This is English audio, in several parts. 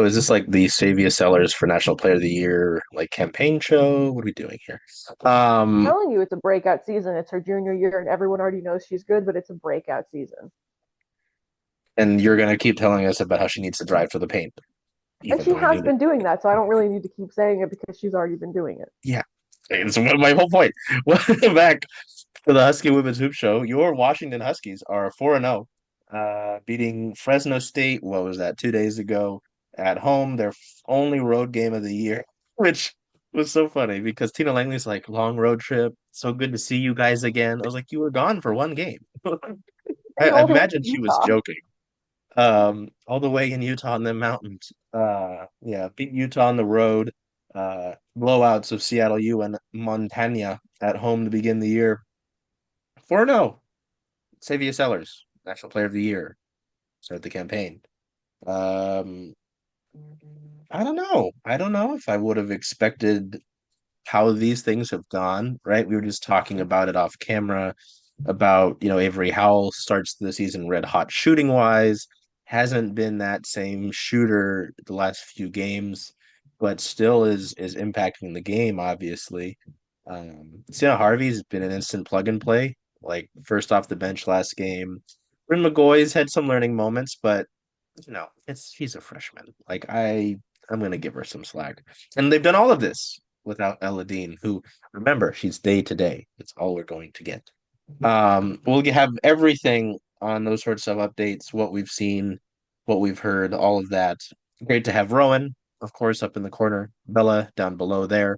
So is this like the Savia Sellers for National Player of the Year like campaign show? What are we doing here? Um, Telling you it's a breakout season. It's her junior year, and everyone already knows she's good, but it's a breakout season. and you're gonna keep telling us about how she needs to drive to the paint, And even she though we has knew that. been doing that, so I don't really need to keep saying it because she's already been doing it. Yeah, it's my whole point. Welcome back to the Husky Women's Hoop Show. Your Washington Huskies are 4-0, beating Fresno State. What was that? 2 days ago at home, their only road game of the year, which was so funny because Tina Langley's like, long road trip. So good to see you guys again. I was like, you were gone for one game. And you I only went imagine to she was Utah. joking. All the way in Utah in the mountains. Yeah, beat Utah on the road. Blowouts of Seattle U and Montana at home to begin the year. 4-0. Xavier Sellers, National Player of the Year. Start the campaign. Um, I don't know. I don't know if I would have expected how these things have gone, right? We were just talking about it off camera about, Avery Howell starts the season red hot shooting wise, hasn't been that same shooter the last few games, but still is impacting the game, obviously. Sienna Harvey's been an instant plug and play, like first off the bench last game. Bryn McGoy's had some learning moments, but she's a freshman. I'm gonna give her some slack. And they've done all of this without Ella Dean, who, remember, she's day to day. It's all we're going to get. We'll have everything on those sorts of updates, what we've seen, what we've heard, all of that. Great to have Rowan, of course, up in the corner. Bella down below there.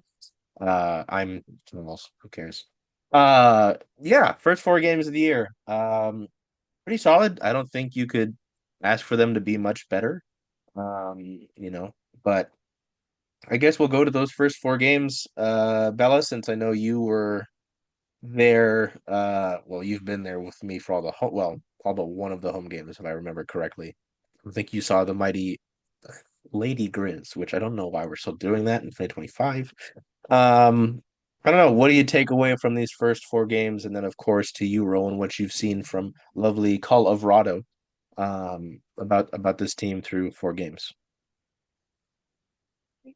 I'm someone else. Who cares? Yeah, first four games of the year. Pretty solid. I don't think you could ask for them to be much better. But I guess we'll go to those first four games. Bella, since I know you were there, well, you've been there with me for all but one of the home games, if I remember correctly. I think you saw the mighty Lady Grizz, which I don't know why we're still doing that in 2025. Um, I don't know. What do you take away from these first four games? And then, of course, to you, Rowan, what you've seen from lovely Colorado, about this team through four games.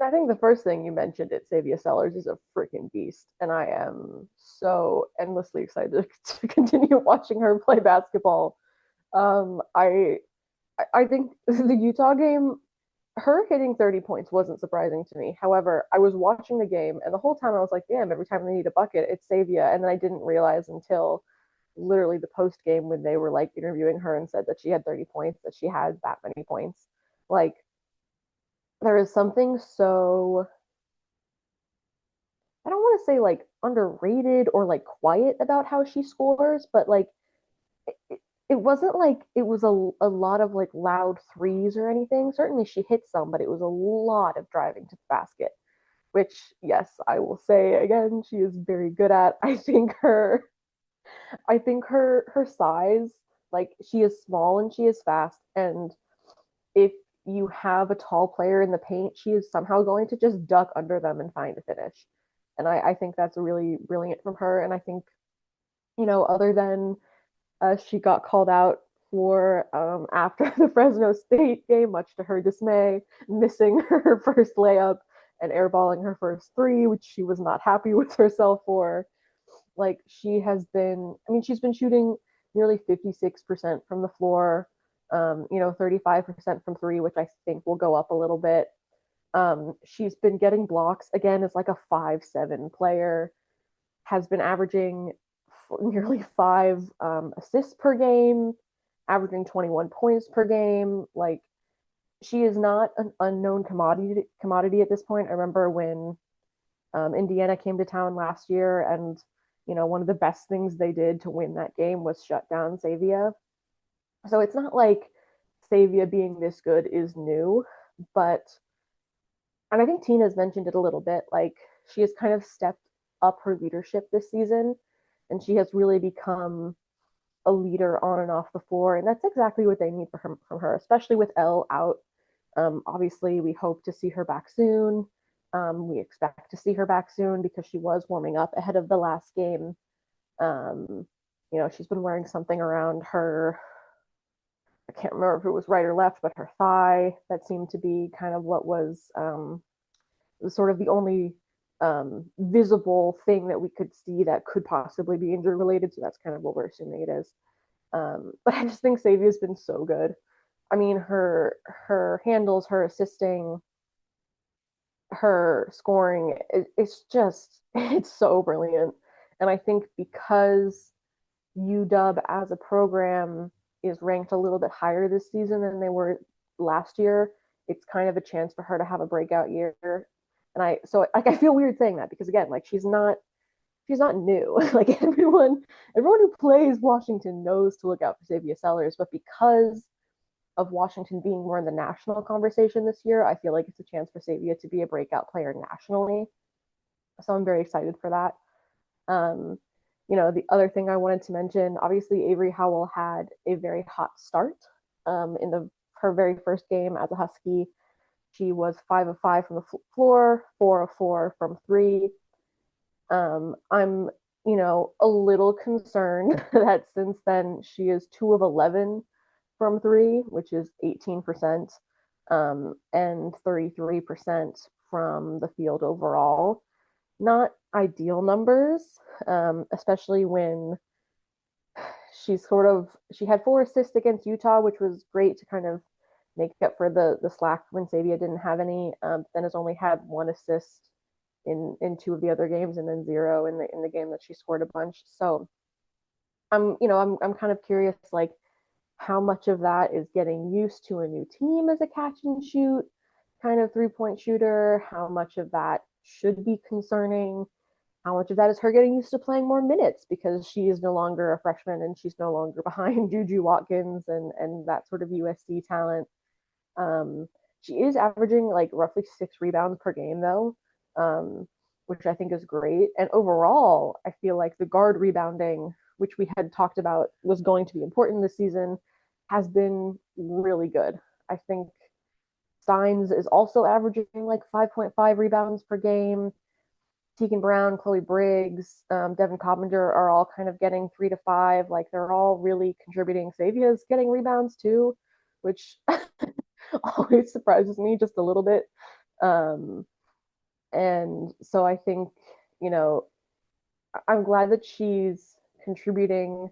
I think the first thing you mentioned at Savia Sellers is a freaking beast, and I am so endlessly excited to continue watching her play basketball. I think the Utah game, her hitting 30 points wasn't surprising to me. However, I was watching the game, and the whole time I was like, damn, every time they need a bucket, it's Savia. And then I didn't realize until literally the post game when they were like interviewing her and said that she had 30 points, that she had that many points. Like, there is something so, I don't want to say like underrated or like quiet about how she scores, but like it, it wasn't like it was a lot of like loud threes or anything. Certainly she hit some, but it was a lot of driving to the basket, which, yes, I will say again, she is very good at. I think her size, like she is small and she is fast, and if you have a tall player in the paint, she is somehow going to just duck under them and find a finish. And I think that's really brilliant from her. And I think, other than she got called out for after the Fresno State game, much to her dismay, missing her first layup and airballing her first three, which she was not happy with herself for. Like she has been, I mean, she's been shooting nearly 56% from the floor, 35% from three, which I think will go up a little bit. She's been getting blocks again as like a 5'7" player, has been averaging nearly five assists per game, averaging 21 points per game. Like she is not an unknown commodity at this point. I remember when Indiana came to town last year, and one of the best things they did to win that game was shut down Savia. So it's not like Savia being this good is new, but and I think Tina's mentioned it a little bit. Like she has kind of stepped up her leadership this season, and she has really become a leader on and off the floor, and that's exactly what they need from her, especially with Elle out. Obviously, we hope to see her back soon. We expect to see her back soon because she was warming up ahead of the last game. She's been wearing something around her I can't remember if it was right or left, but her thigh. That seemed to be kind of what was sort of the only visible thing that we could see that could possibly be injury related. So that's kind of what we're assuming it is. But I just think Savia's been so good. I mean, her handles, her assisting, her scoring, it's just it's so brilliant. And I think because UW as a program is ranked a little bit higher this season than they were last year, it's kind of a chance for her to have a breakout year. And I feel weird saying that because again, like she's not new. Like everyone who plays Washington knows to look out for Xavier Sellers, but because of Washington being more in the national conversation this year, I feel like it's a chance for Xavier to be a breakout player nationally. So I'm very excited for that. Um, the other thing I wanted to mention, obviously Avery Howell had a very hot start in the her very first game as a Husky. She was 5 of 5 from the floor, 4 of 4 from three. I'm a little concerned that since then she is 2 of 11 from three, which is 18%, and 33% from the field overall. Not ideal numbers, especially when she had 4 assists against Utah, which was great to kind of make up for the slack when Sabia didn't have any. Then has only had 1 assist in 2 of the other games, and then 0 in the game that she scored a bunch. So I'm kind of curious, like how much of that is getting used to a new team as a catch and shoot kind of 3-point shooter, how much of that should be concerning, how much of that is her getting used to playing more minutes because she is no longer a freshman and she's no longer behind Juju Watkins and that sort of USC talent. Um, she is averaging like roughly 6 rebounds per game though, which I think is great. And overall, I feel like the guard rebounding, which we had talked about was going to be important this season, has been really good. I think Steins is also averaging like 5.5 rebounds per game. Tegan Brown, Chloe Briggs, Devin Coppinger are all kind of getting 3 to 5. Like they're all really contributing. Savia's getting rebounds too, which always surprises me just a little bit. Um, and so I think, you know, I'm glad that she's contributing.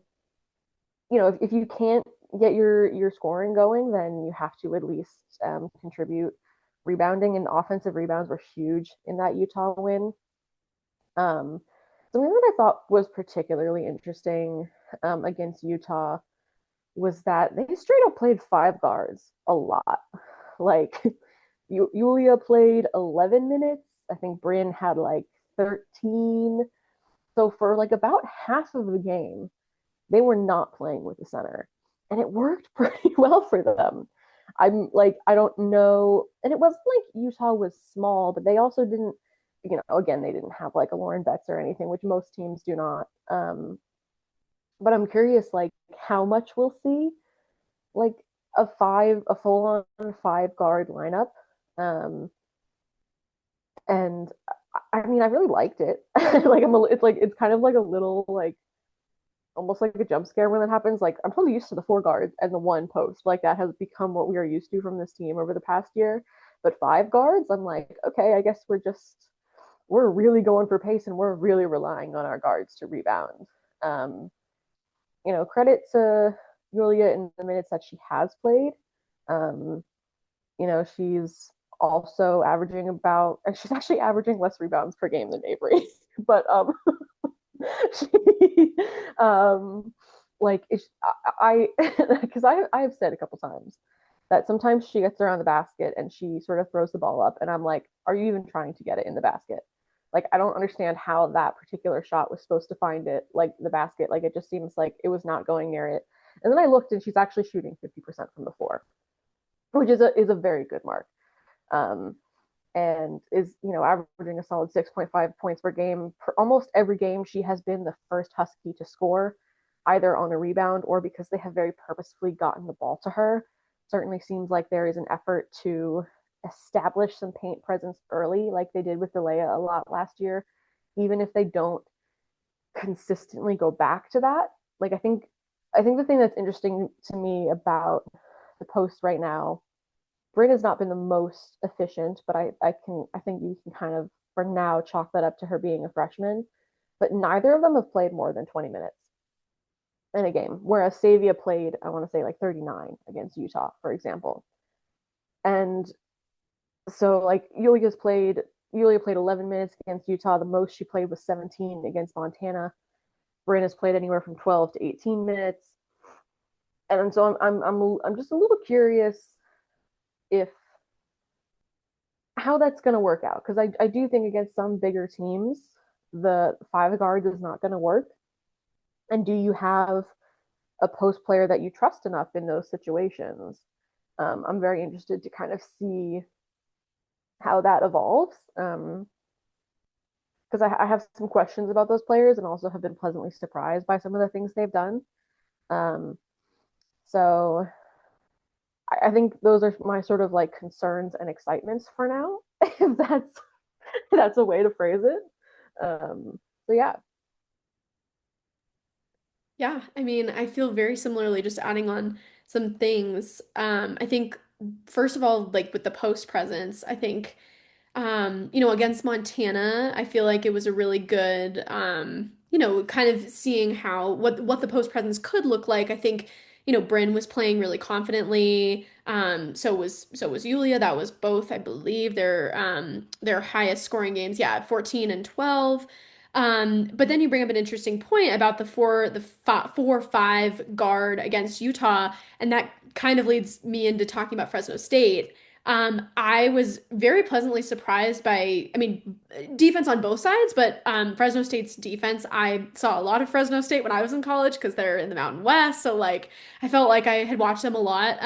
If you can't get your scoring going, then you have to at least contribute. Rebounding and offensive rebounds were huge in that Utah win. Something that I thought was particularly interesting against Utah was that they straight up played 5 guards a lot. Like Yulia played 11 minutes. I think Bryn had like 13. So for like about half of the game, they were not playing with the center. And it worked pretty well for them. I'm like, I don't know. And it wasn't like Utah was small, but they also didn't, again, they didn't have like a Lauren Betts or anything, which most teams do not. But I'm curious, like, how much we'll see, like a full on 5 guard lineup. Um, and I mean, I really liked it. It's kind of like a little like almost like a jump scare when that happens. Like I'm totally used to the 4 guards and the 1 post. Like that has become what we are used to from this team over the past year. But 5 guards, I'm like, okay, I guess we're really going for pace and we're really relying on our guards to rebound. Um, credit to Julia in the minutes that she has played. Um, she's also averaging and she's actually averaging less rebounds per game than Avery. But she, like, I, because I have said a couple times that sometimes she gets around the basket and she sort of throws the ball up, and I'm like, are you even trying to get it in the basket? Like, I don't understand how that particular shot was supposed to find it, like the basket. Like, it just seems like it was not going near it. And then I looked, and she's actually shooting 50% from the floor, which is a very good mark. Um, and is averaging a solid 6.5 points per game. For almost every game, she has been the first Husky to score, either on a rebound or because they have very purposefully gotten the ball to her. Certainly seems like there is an effort to establish some paint presence early, like they did with Delia a lot last year, even if they don't consistently go back to that. Like I think the thing that's interesting to me about the post right now, Bryn has not been the most efficient, but I think you can kind of for now chalk that up to her being a freshman. But neither of them have played more than 20 minutes in a game, whereas Savia played, I want to say like 39 against Utah, for example. And so like Yulia played 11 minutes against Utah. The most she played was 17 against Montana. Bryn has played anywhere from 12 to 18 minutes. And so I'm just a little curious if how that's going to work out because I do think against some bigger teams the five guards is not going to work. And do you have a post player that you trust enough in those situations? I'm very interested to kind of see how that evolves because I have some questions about those players and also have been pleasantly surprised by some of the things they've done. Um, so I think those are my sort of like concerns and excitements for now, if that's a way to phrase it. So yeah. Yeah, I mean, I feel very similarly just adding on some things. I think first of all, like with the post presence, I think against Montana, I feel like it was a really good kind of seeing how what the post presence could look like. I think, Bryn was playing really confidently. So was Yulia. That was both, I believe, their highest scoring games. Yeah, 14 and 12. But then you bring up an interesting point about the 4-5 guard against Utah, and that kind of leads me into talking about Fresno State. I was very pleasantly surprised by, I mean, defense on both sides, but Fresno State's defense. I saw a lot of Fresno State when I was in college because they're in the Mountain West, so like I felt like I had watched them a lot.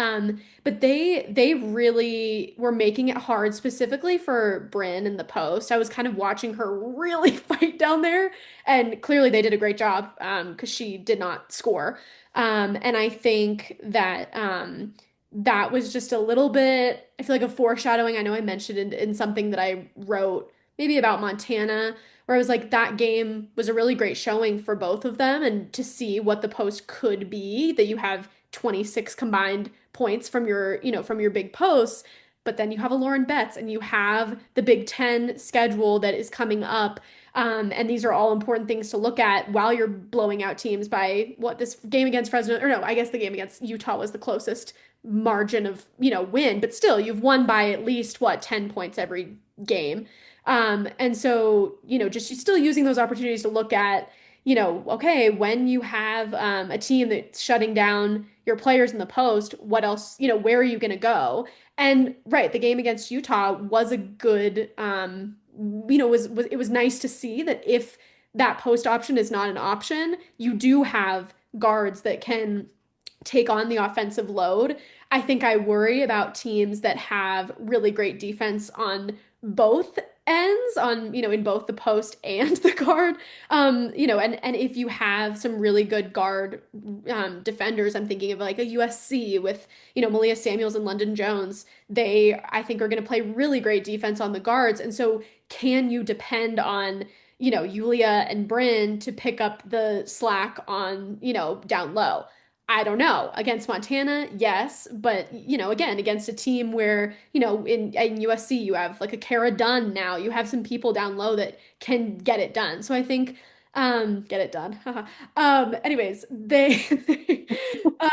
But they really were making it hard, specifically for Bryn in the post. I was kind of watching her really fight down there, and clearly they did a great job because she did not score. And I think that. That was just a little bit, I feel like a foreshadowing. I know I mentioned in something that I wrote maybe about Montana, where I was like, that game was a really great showing for both of them. And to see what the post could be, that you have 26 combined points from your big posts, but then you have a Lauren Betts and you have the Big Ten schedule that is coming up. And these are all important things to look at while you're blowing out teams by what this game against Fresno, or no, I guess the game against Utah was the closest margin of, win, but still you've won by at least what 10 points every game. And so, just still using those opportunities to look at, okay, when you have a team that's shutting down your players in the post, what else, where are you going to go? And right, the game against Utah was a good, was it was nice to see that if that post option is not an option, you do have guards that can take on the offensive load. I think I worry about teams that have really great defense on both ends, on, in both the post and the guard. And if you have some really good guard defenders, I'm thinking of like a USC with, Malia Samuels and London Jones. They, I think, are going to play really great defense on the guards. And so can you depend on Yulia and Bryn to pick up the slack on, down low? I don't know. Against Montana, yes, but again, against a team where, in USC you have like a Kara Dunn now, you have some people down low that can get it done. So I think get it done. Anyways,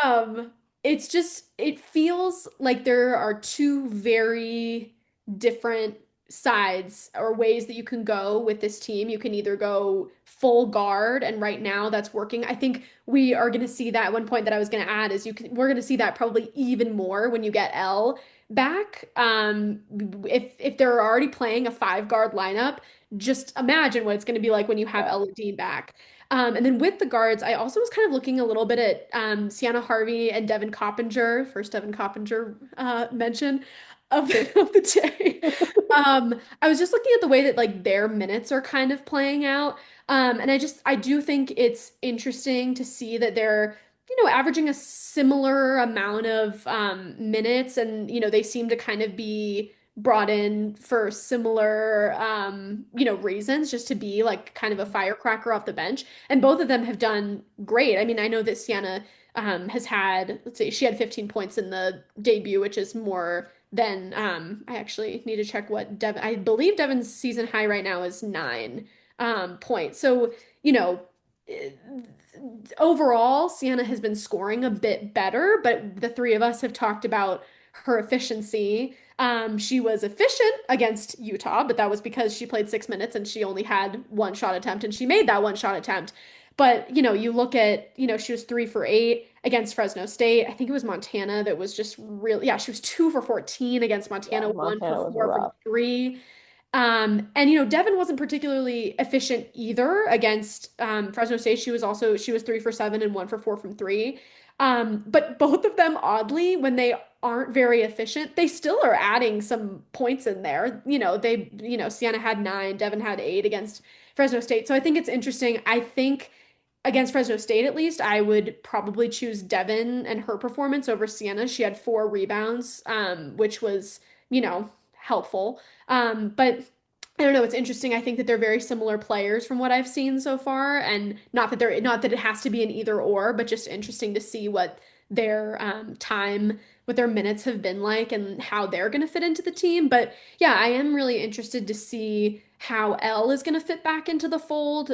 um it's just it feels like there are two very different sides or ways that you can go with this team. You can either go full guard, and right now that's working. I think we are going to see that. One point that I was going to add is we're going to see that probably even more when you get L back. If they're already playing a five guard lineup, just imagine what it's going to be like when you have Yeah. Ella Dean back. And then with the guards, I also was kind of looking a little bit at Sienna Harvey and Devin Coppinger, first Devin Coppinger mention of of the day. I was just looking at the way that like their minutes are kind of playing out. And I do think it's interesting to see that they're, averaging a similar amount of minutes, and they seem to kind of be brought in for similar reasons, just to be like kind of a firecracker off the bench. And both of them have done great. I mean, I know that Sienna has had, let's see, she had 15 points in the debut, which is more than I actually need to check what Devin, I believe Devin's season high right now is 9 points. So, you know, eh, overall, Sienna has been scoring a bit better, but the three of us have talked about her efficiency. She was efficient against Utah, but that was because she played 6 minutes and she only had one shot attempt and she made that one shot attempt. But, you look at, she was 3 for 8 against Fresno State. I think it was Montana that was just really, yeah, she was 2 for 14 against Yeah, Montana, one for Montana was four from rough. three. And Devin wasn't particularly efficient either against Fresno State. She was 3 for 7 and 1 for 4 from three. But both of them, oddly, when they aren't very efficient, they still are adding some points in there. Sienna had 9, Devin had 8 against Fresno State. So I think it's interesting. I think against Fresno State, at least, I would probably choose Devin and her performance over Sienna. She had 4 rebounds, which was, helpful. But I don't know, it's interesting. I think that they're very similar players from what I've seen so far, and not that it has to be an either or, but just interesting to see what their what their minutes have been like and how they're going to fit into the team. But yeah, I am really interested to see how Elle is going to fit back into the fold.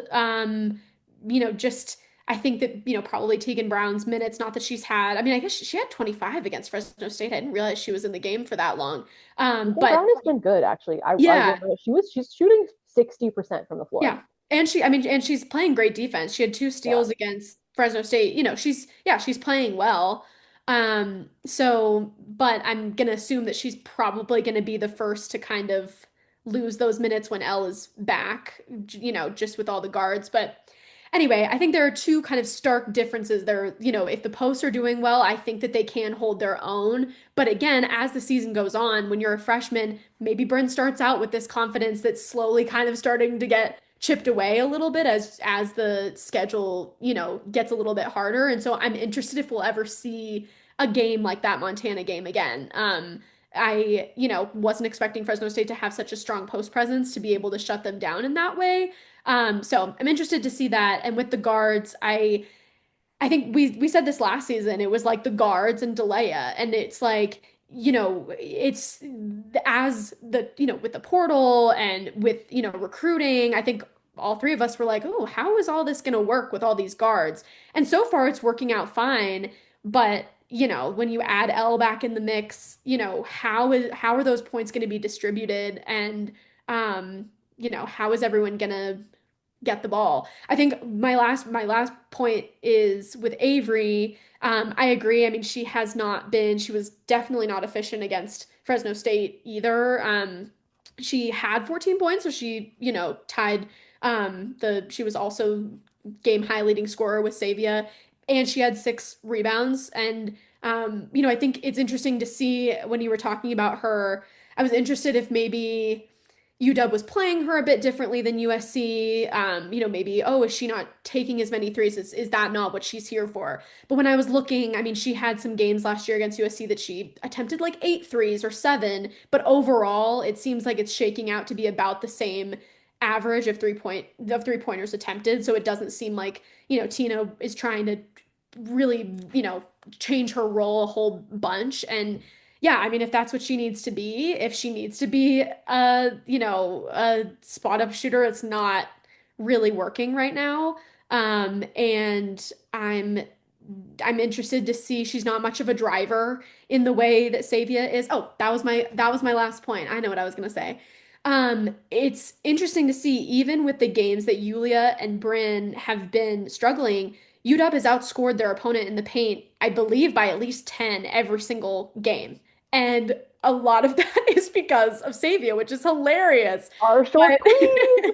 Just I think that, probably Tegan Brown's minutes, not that she's had, I mean, I guess she had 25 against Fresno State. I didn't realize she was in the game for that long. Ethan But Brown has been good, actually. I will yeah, admit, she's shooting 60% from the floor. yeah. And she's playing great defense. She had two Yeah. steals against Fresno State. She's playing well. But I'm gonna assume that she's probably gonna be the first to kind of lose those minutes when Elle is back, just with all the guards. But anyway, I think there are two kind of stark differences there. If the posts are doing well, I think that they can hold their own. But again, as the season goes on, when you're a freshman, maybe Bryn starts out with this confidence that's slowly kind of starting to get chipped away a little bit as the schedule, gets a little bit harder. And so I'm interested if we'll ever see a game like that Montana game again. I, wasn't expecting Fresno State to have such a strong post presence to be able to shut them down in that way. So I'm interested to see that. And with the guards, I think we said this last season. It was like the guards and Delia, and it's like, it's as the, with the portal and with, recruiting, I think all three of us were like, oh, how is all this going to work with all these guards? And so far it's working out fine. But, when you add L back in the mix, how are those points going to be distributed? And, how is everyone going to get the ball? I think my last point is with Avery. I agree. I mean, she was definitely not efficient against Fresno State either. She had 14 points, so she, tied she was also game high leading scorer with Savia, and she had 6 rebounds. And I think it's interesting to see when you were talking about her. I was interested if maybe UW was playing her a bit differently than USC. Maybe, oh, is she not taking as many threes? Is that not what she's here for? But when I was looking, I mean, she had some games last year against USC that she attempted like 8 threes or 7, but overall, it seems like it's shaking out to be about the same average of 3 pointers attempted. So it doesn't seem like, Tina is trying to really, change her role a whole bunch. And yeah, I mean, if that's what she needs to be, if she needs to be a spot up shooter, it's not really working right now. And I'm interested to see, she's not much of a driver in the way that Savia is. Oh, that was my last point. I know what I was gonna say. It's interesting to see, even with the games that Yulia and Bryn have been struggling, UW has outscored their opponent in the paint, I believe, by at least 10 every single game. And a lot of that is because of Savia, which is hilarious. Our short But queen.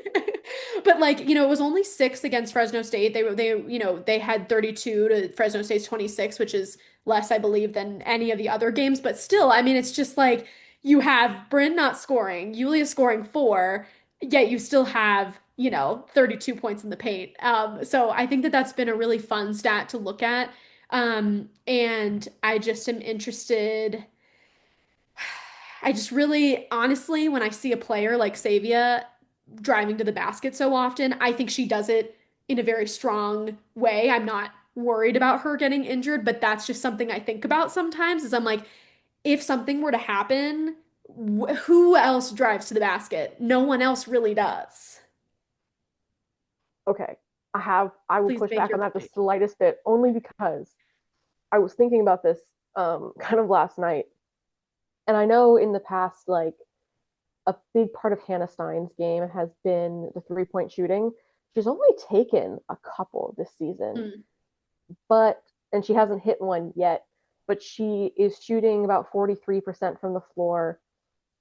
but like, it was only 6 against Fresno State. They had 32 to Fresno State's 26, which is less, I believe, than any of the other games. But still, I mean, it's just like you have Bryn not scoring, Yulia scoring 4, yet you still have, 32 points in the paint. So I think that that's been a really fun stat to look at. And I just am interested. I just really, honestly, when I see a player like Savia driving to the basket so often, I think she does it in a very strong way. I'm not worried about her getting injured, but that's just something I think about sometimes is I'm like, if something were to happen, who else drives to the basket? No one else really does. Okay. I will Please push make back your on that the point. slightest bit, only because I was thinking about this kind of last night. And I know in the past, like a big part of Hannah Stein's game has been the 3-point shooting. She's only taken a couple this season, Mm, but and she hasn't hit one yet, but she is shooting about 43% from the floor,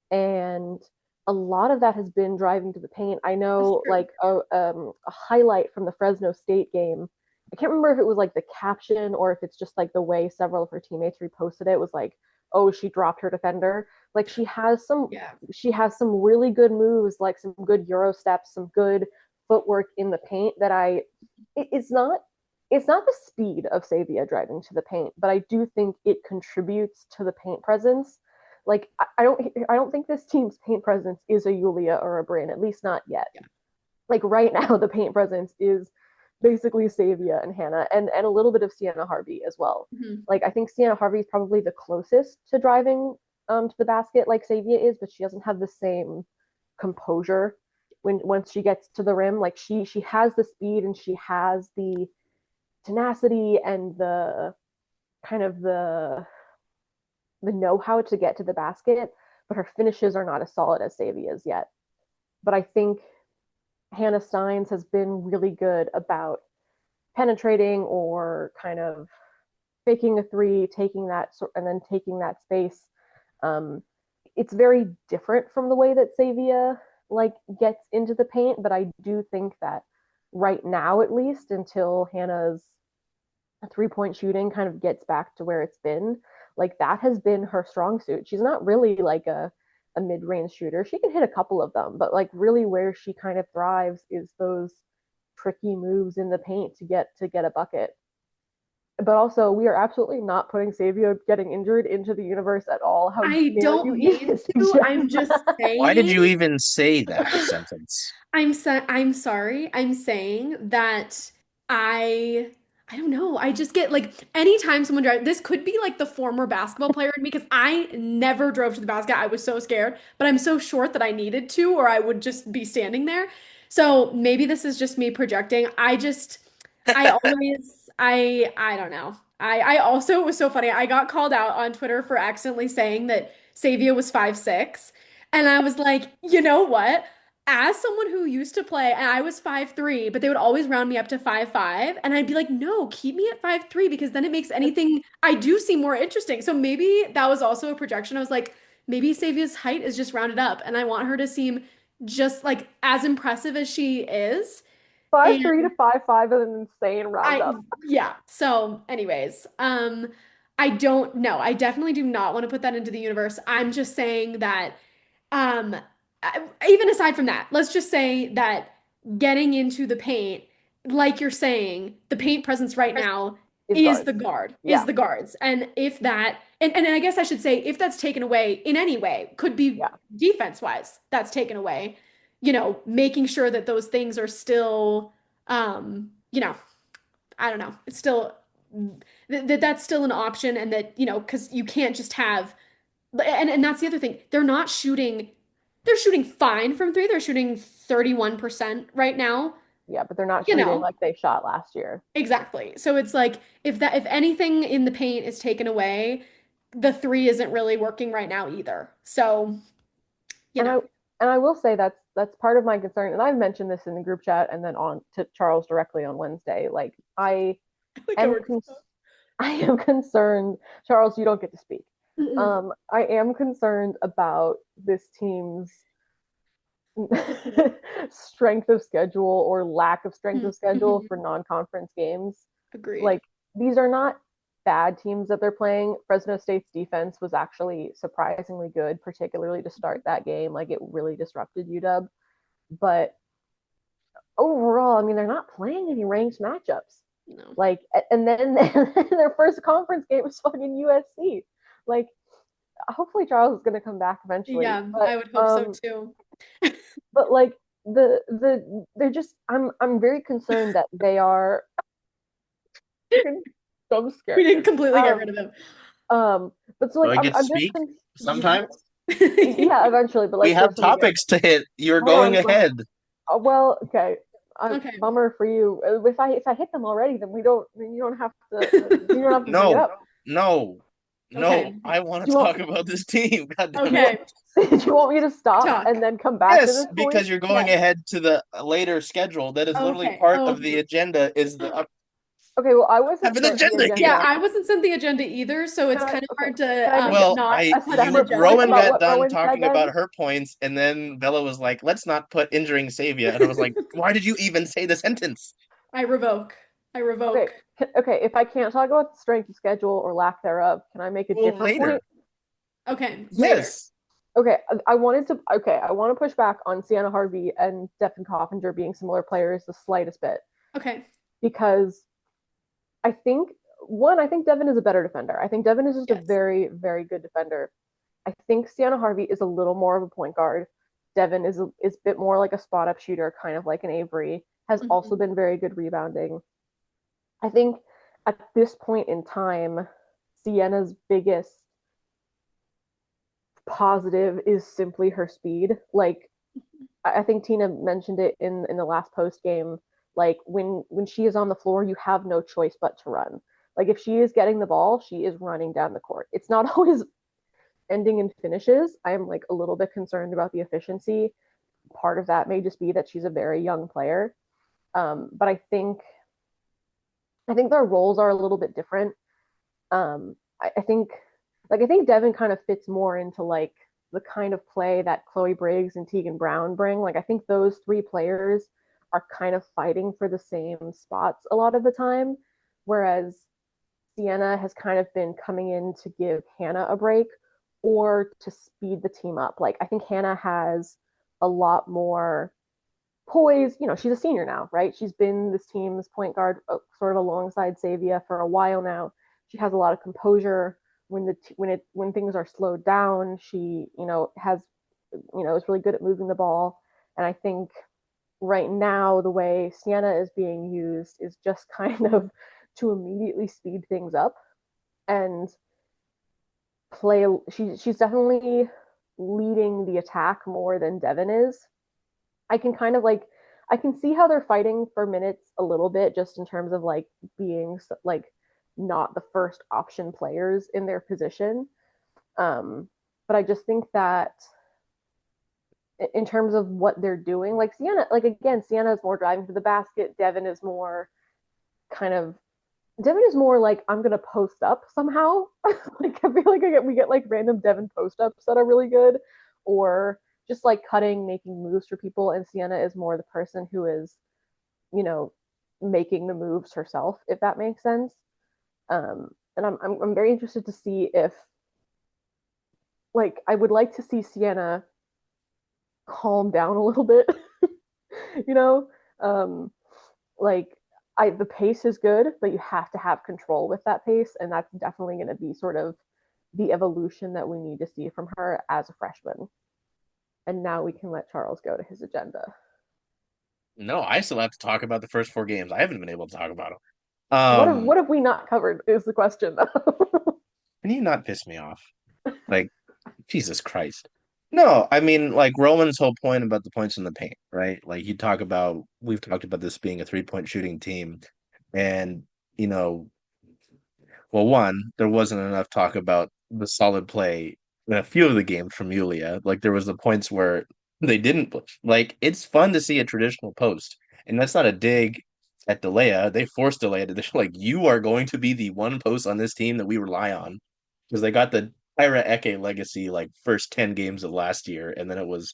and a lot of that has been driving to the paint. I that's know true. like a highlight from the Fresno State game. I can't remember if it was like the caption or if it's just like the way several of her teammates reposted it was like, "Oh, she dropped her defender." Like Yeah. she has some really good moves, like some good Euro steps, some good footwork in the paint that it's not the speed of Savia driving to the paint, but I do think it contributes to the paint presence. Like I don't think this team's paint presence is a Yulia or a Bryn, at least not yet. Yeah. Like right now, the paint presence is basically Savia and Hannah, and a little bit of Sienna Harvey as well. Mhm. Like I think Sienna Harvey is probably the closest to driving to the basket like Savia is, but she doesn't have the same composure when once she gets to the rim. Like she has the speed and she has the tenacity and the kind of the know-how to get to the basket, but her finishes are not as solid as Savia's yet. But I think Hannah Steins has been really good about penetrating or kind of faking a three, taking that and then taking that space. Um, it's very different from the way that Savia like gets into the paint, but I do think that right now, at least until Hannah's 3-point shooting kind of gets back to where it's been, like that has been her strong suit. She's not really like a mid-range shooter. She can hit a couple of them, but like really where she kind of thrives is those tricky moves in the paint to get a bucket. But also, we are absolutely not putting Savio getting injured into the universe at all. How I dare you don't even mean to. suggest I'm just that? Why did you saying. even say that sentence? I'm sorry. I'm saying that I I don't know. I just get like anytime someone drives, this could be like the former basketball player in me because I never drove to the basket. I was so scared, but I'm so short that I needed to, or I would just be standing there. So maybe this is just me projecting. I always I don't know. I also, it was so funny. I got called out on Twitter for accidentally saying that Savia was 5'6", and I was like, you know what? As someone who used to play, and I was 5'3", but they would always round me up to 5'5", and I'd be like, no, keep me at 5'3", because then it makes anything I do seem more interesting. So maybe that was also a projection. I was like, maybe Savia's height is just rounded up, and I want her to seem just like as impressive as she is. 5'3" to And 5'5" is an insane I, roundup. yeah. So, anyways, I don't know. I definitely do not want to put that into the universe. I'm just saying that, um, even aside from that, let's just say that getting into the paint, like you're saying, the paint presence right now Is is guards. the guard, is Yeah, the guards. And if that, and I guess I should say, if that's taken away in any way, could be yeah. defense wise, that's taken away, making sure that those things are still, I don't know. It's still that's still an option, and that, because you can't just have, and that's the other thing. They're shooting fine from three. They're shooting 31% right now. Yeah, but they're not You shooting know, like they shot last year. exactly. So it's like if anything in the paint is taken away, the three isn't really working right now either. So, you And know, I will say that's part of my concern. And I've mentioned this in the group chat and then on to Charles directly on Wednesday. Like like am we're con- I am concerned, Charles, you don't get to speak. Mm-mm. I am concerned about this team's strength of schedule or lack of strength of schedule Mhm. for non-conference games. Agreed. Like these are not bad teams that they're playing. Fresno State's defense was actually surprisingly good, particularly to start that game. Like it really disrupted UW. But overall, I mean, they're not playing any ranked matchups. No. Like, and then their first conference game was fucking USC. Like, hopefully Charles is going to come back eventually. Yeah, I would hope so too. But like they're just I'm very concerned that they are freaking jump We scare. didn't completely get rid Um, of him. but so Do like I get to I'm just speak sometime? yeah, eventually, but We like have first let me get topics to hit. You're hold going on. ahead. Well, okay. Okay. Bummer for you. If I hit them already, then we don't. Then you don't have to bring it No, up. no, no. Okay. I want Do to you want talk about this team. God damn do it. Okay. you, do you want me to stop Talk. and then come back to Yes, this point? because you're going Yes. ahead to the later schedule. That is literally Okay. part of Oh, the agenda. Is the Okay. Well, I have wasn't an sent the agenda yeah, here. agenda. I wasn't sent the agenda either, so it's kind of Okay. hard Can to I make Well, not I a put an you separate agenda point Rowan about got together. what done Rowan said talking then? about her points, and then Bella was like, "Let's not put injuring Savia," and I was like, "Why did you even say the sentence?" I revoke. I Okay. revoke. Okay. If I can't talk about the strength of schedule or lack thereof, can I make a Well, different later. point? Okay, later. Yes. Okay, I wanted to. Okay, I want to push back on Sienna Harvey and Stephen Coffinger being similar players the slightest bit Okay. because I think one, I think Devin is a better defender. I think Devin is just a Yes. very, very good defender. I think Sienna Harvey is a little more of a point guard. Devin is a bit more like a spot up shooter, kind of like an Avery. Has also Mhm. been very good rebounding. I think at this point in time, Sienna's biggest positive is simply her speed. Like I think Tina mentioned it in the last post game. Like when she is on the floor, you have no choice but to run. Like if she is getting the ball, she is running down the court. It's not always ending in finishes. I'm like a little bit concerned about the efficiency. Part of that may just be that she's a very young player. But I think their roles are a little bit different. I think I think Devin kind of fits more into like the kind of play that Chloe Briggs and Tegan Brown bring. Like I think those three players are kind of fighting for the same spots a lot of the time, whereas Sienna has kind of been coming in to give Hannah a break or to speed the team up. Like I think Hannah has a lot more poise. You know, she's a senior now, right? She's been this team's point guard sort of alongside Savia for a while now. She has a lot of composure when things are slowed down. She, has is really good at moving the ball. And I think right now the way Sienna is being used is just kind of to immediately speed things up and play. She's definitely leading the attack more than Devin is. I can kind of like I can see how they're fighting for minutes a little bit just in terms of like being like not the first option players in their position. But I just think that in terms of what they're doing, like Sienna, like again, Sienna is more driving to the basket. Kind of Devin is more like I'm gonna post up somehow. Like I feel like we get like random Devin post ups that are really good, or just like cutting, making moves for people. And Sienna is more the person who is, you know, making the moves herself, if that makes sense. And I'm very interested to see if like I would like to see Sienna calm down a little bit, you know, um, like the pace is good, but you have to have control with that pace, and that's definitely going to be sort of the evolution that we need to see from her as a freshman. And now we can let Charles go to his agenda. No, I still have to talk about the first four games. I haven't been able to talk about them. What have we not covered is the question though. Can you not piss me off? Like, Jesus Christ. No, I mean, like Roman's whole point about the points in the paint, right? Like we've talked about this being a 3-point shooting team. And, you know, well, one, there wasn't enough talk about the solid play in a few of the games from Yulia. Like there was the points where they didn't push. Like it's fun to see a traditional post, and that's not a dig at Delea. They forced Delea to they're like you are going to be the one post on this team that we rely on because they got the Tyra Eke legacy like first 10 games of last year, and then it was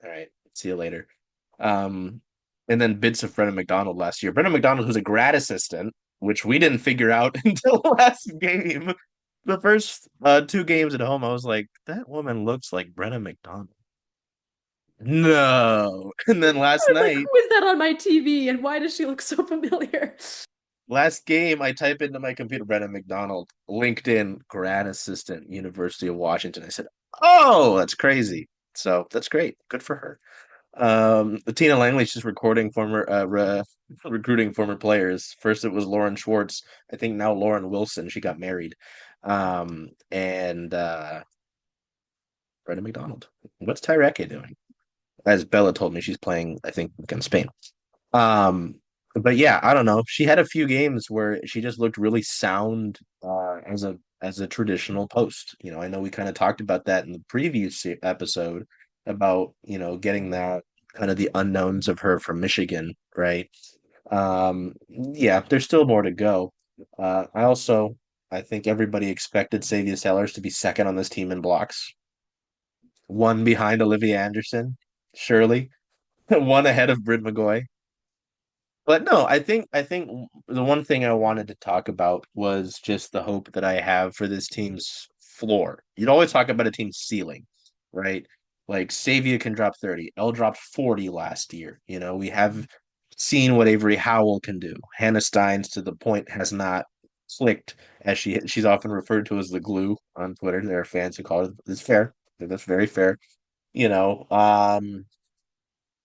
all right. See you later. Um, and then bits of Brennan McDonald last year. Brennan McDonald, who's a grad assistant, which we didn't figure out until last game. The first two games at home, I was like, that woman looks like Brenna McDonald. No. And then I was like, who is that on my TV and why does she look so familiar? last game, I type into my computer Brenna McDonald, LinkedIn, grad assistant, University of Washington. I said, oh, that's crazy. So that's great. Good for her. Tina Langley's just recruiting former players. First it was Lauren Schwartz. I think now Lauren Wilson. She got married. And Brendan McDonald. What's Tyreke doing? As Bella told me, she's playing, I think, against Spain. Um, but yeah, I don't know. She had a few games where she just looked really sound as a traditional post. I know we kind of talked about that in the previous episode about, getting that kind of the unknowns of her from Michigan, right? Yeah, there's still more to go. I think everybody expected Savia Sellers to be second on this team in blocks, one behind Olivia Anderson, surely, one ahead of Brid McGoy. But no, I think the one thing I wanted to talk about was just the hope that I have for this team's floor. You'd always talk about a team's ceiling, right? Like Savia can drop 30. Elle dropped 40 last year. We have seen what Avery Howell can do. Hannah Steins to the point has not clicked as she's often referred to as the glue on Twitter. There are fans who call it. It's fair. That's very fair. You know, um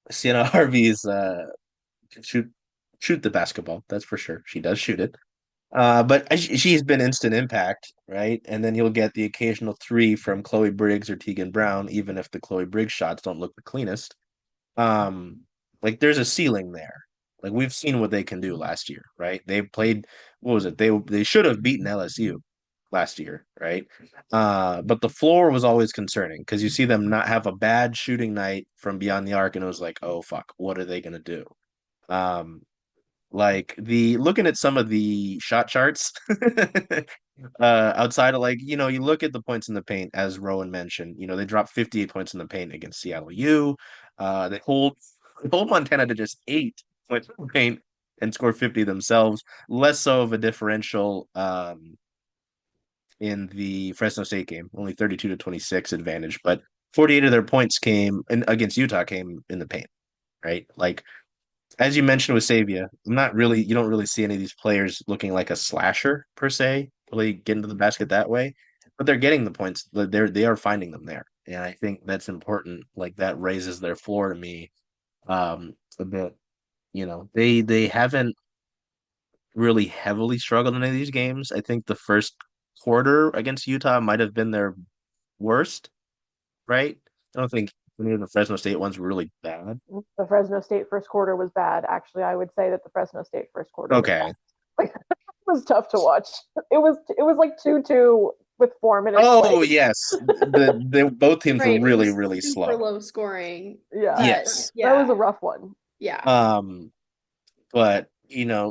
Sienna Harvey's can shoot the basketball. That's for sure. She does shoot it. But she's been instant impact, right? And then you'll get the occasional three from Chloe Briggs or Tegan Brown, even if the Chloe Briggs shots don't look the cleanest. Um, like there's a ceiling there. Like we've seen what they can do last year, right? They played, what was it? They should have beaten LSU last year, right? But the floor was always concerning because you see them not have a bad shooting night from beyond the arc, and it was like, oh fuck, what are they gonna do? Um, like the looking at some of the shot charts, outside of you look at the points in the paint, as Rowan mentioned, they dropped 58 points in the paint against Seattle U. They hold Montana to just 8 points in the paint and score 50 themselves. Less so of a differential in the Fresno State game, only 32 to 26 advantage, but 48 of their points came in against Utah came in the paint, right? Like as you mentioned with Savia, you don't really see any of these players looking like a slasher per se, really getting to the basket that way, but they're getting the points. They are finding them there. And I think that's important. Like that raises their floor to me a bit. They haven't really heavily struggled in any of these games. I think the first quarter against Utah might have been their worst, right? I don't think any of the Fresno State ones were really bad. The Fresno State first quarter was bad. Actually, I would say that the Fresno State first quarter was bad. Okay. Like, it was tough to watch. It was like 2-2 with 4 minutes Oh played. yes, the both teams were Right. It really was really super slow. low scoring, Yeah, but Yes. that was yeah, a rough one. yeah. Um, but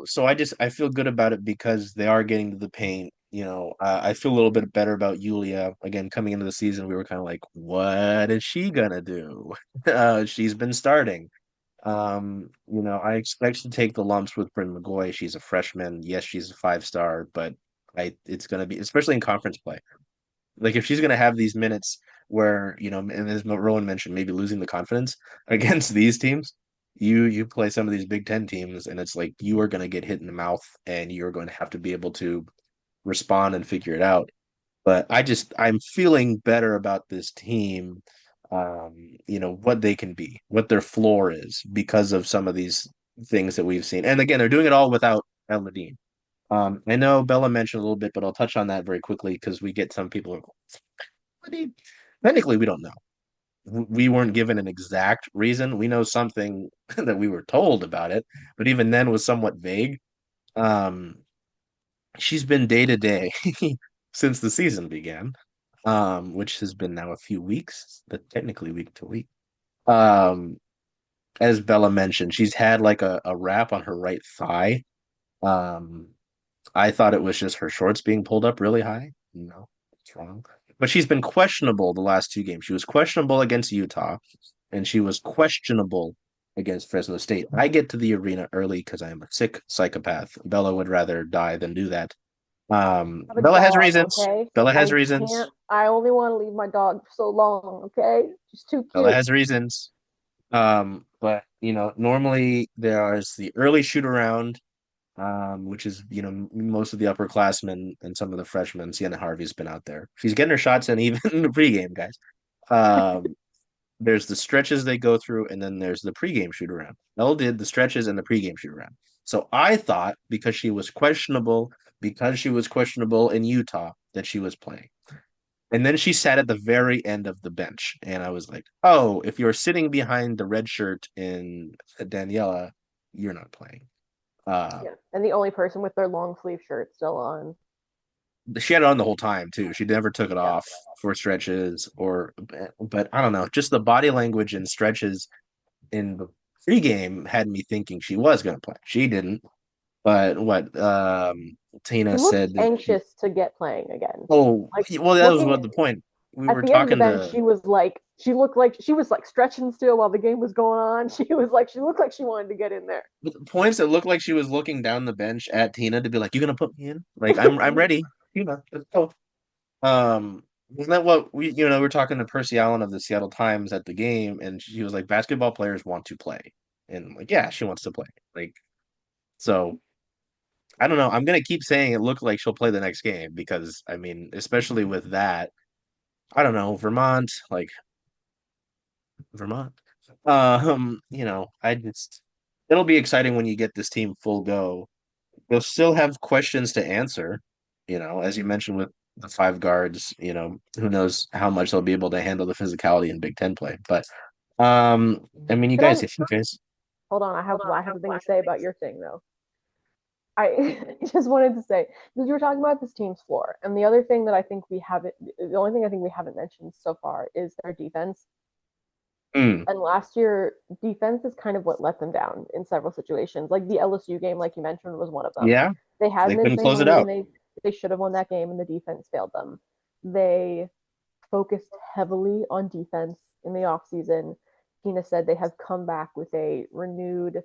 so I feel good about it because they are getting to the paint. I feel a little bit better about Yulia. Again, coming into the season, we were kind of like, what is she gonna do? She's been starting. I expect to take the lumps with Bryn McGoy. She's a freshman. Yes, she's a 5-star, but it's gonna be, especially in conference play. Like if she's gonna have these minutes where, and as Rowan mentioned, maybe losing the confidence against these teams, you play some of these Big Ten teams, and it's like you are gonna get hit in the mouth, and you're going to have to be able to respond and figure it out. But I'm feeling better about this team, what they can be, what their floor is because of some of these things that we've seen. And again, they're doing it all without El Ladine. I know Bella mentioned a little bit, but I'll touch on that very quickly because we get some people who go, "What do technically we don't know. We weren't given an exact reason. We know something that we were told about it, but even then was somewhat vague. Um, she's been day to day since the season began, which has been now a few weeks, but technically week to week. Um, as Bella mentioned, she's had like a wrap on her right thigh. Um, I thought it was just her shorts being pulled up really high. No, it's wrong. But she's been questionable the last two games. She was questionable against Utah, and she was questionable against Fresno State. I get to the arena early because I am a sick psychopath. Bella would rather die than do that. I have a Bella has dog, reasons. okay? Bella has I reasons. can't. I only want to leave my dog for so long, okay? She's too Bella cute. has reasons. But normally there is the early shoot around, which is most of the upperclassmen and some of the freshmen. Sienna Harvey's been out there. She's getting her shots in even in the pregame, guys. Um, there's the stretches they go through, and then there's the pregame shoot around. Elle did the stretches and the pregame shoot around. So I thought because she was questionable in Utah, that she was playing. And then she sat at the very end of the bench. And I was like, oh, if you're sitting behind the red shirt in Daniela, you're not playing. Uh, Yeah. And the only person with their long sleeve shirt still on. she had it on the whole time too. She never took it Yeah. off for stretches but I don't know, just the body language and stretches in the pregame had me thinking she was going to play. She didn't, but what She Tina looked said that she. anxious to get playing again. Oh, Like well, that was what looking the point. We at were the end of the talking bench, to she looked like she was like stretching still while the game was going on. She looked like she wanted to get in there. points that looked like she was looking down the bench at Tina to be like, "You gonna put me in? Like, I'm ready, Tina. Let's go." Isn't that what we're talking to Percy Allen of the Seattle Times at the game, and she was like, "Basketball players want to play," and I'm like, yeah, she wants to play. Like, so I don't know. I'm gonna keep saying it looked like she'll play the next game because I mean, especially with that, I don't know, Vermont, like Vermont. I just it'll be exciting when you get this team full go. They'll still have questions to answer, as you mentioned with the five guards, who knows how much they'll be able to handle the physicality in Big Ten play. But I mean, Can I if you guys hold on? I have a thing to say about your thing though. I just wanted to say because you were talking about this team's floor, and the other thing that I think we haven't, the only thing I think we haven't mentioned so far is their defense. mm, And last year, defense is kind of what let them down in several situations. Like the LSU game, like you mentioned, was one of them. yeah, They had they an couldn't insane close it lead and out. they should have won that game, and the defense failed them. They focused heavily on defense in the offseason. Tina said they have come back with a renewed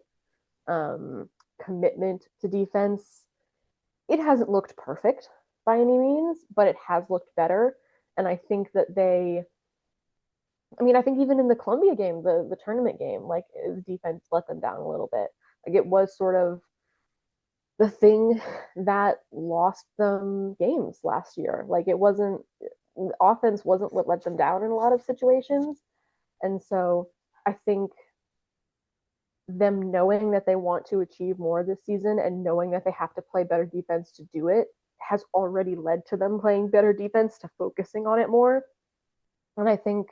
um, commitment to defense. It hasn't looked perfect by any means, but it has looked better. And I think that I think even in the Columbia game, the tournament game, like the defense let them down a little bit. Like it was sort of the thing that lost them games last year. Like it wasn't offense wasn't what let them down in a lot of situations. And so I think them knowing that they want to achieve more this season and knowing that they have to play better defense to do it has already led to them playing better defense, to focusing on it more. And I think,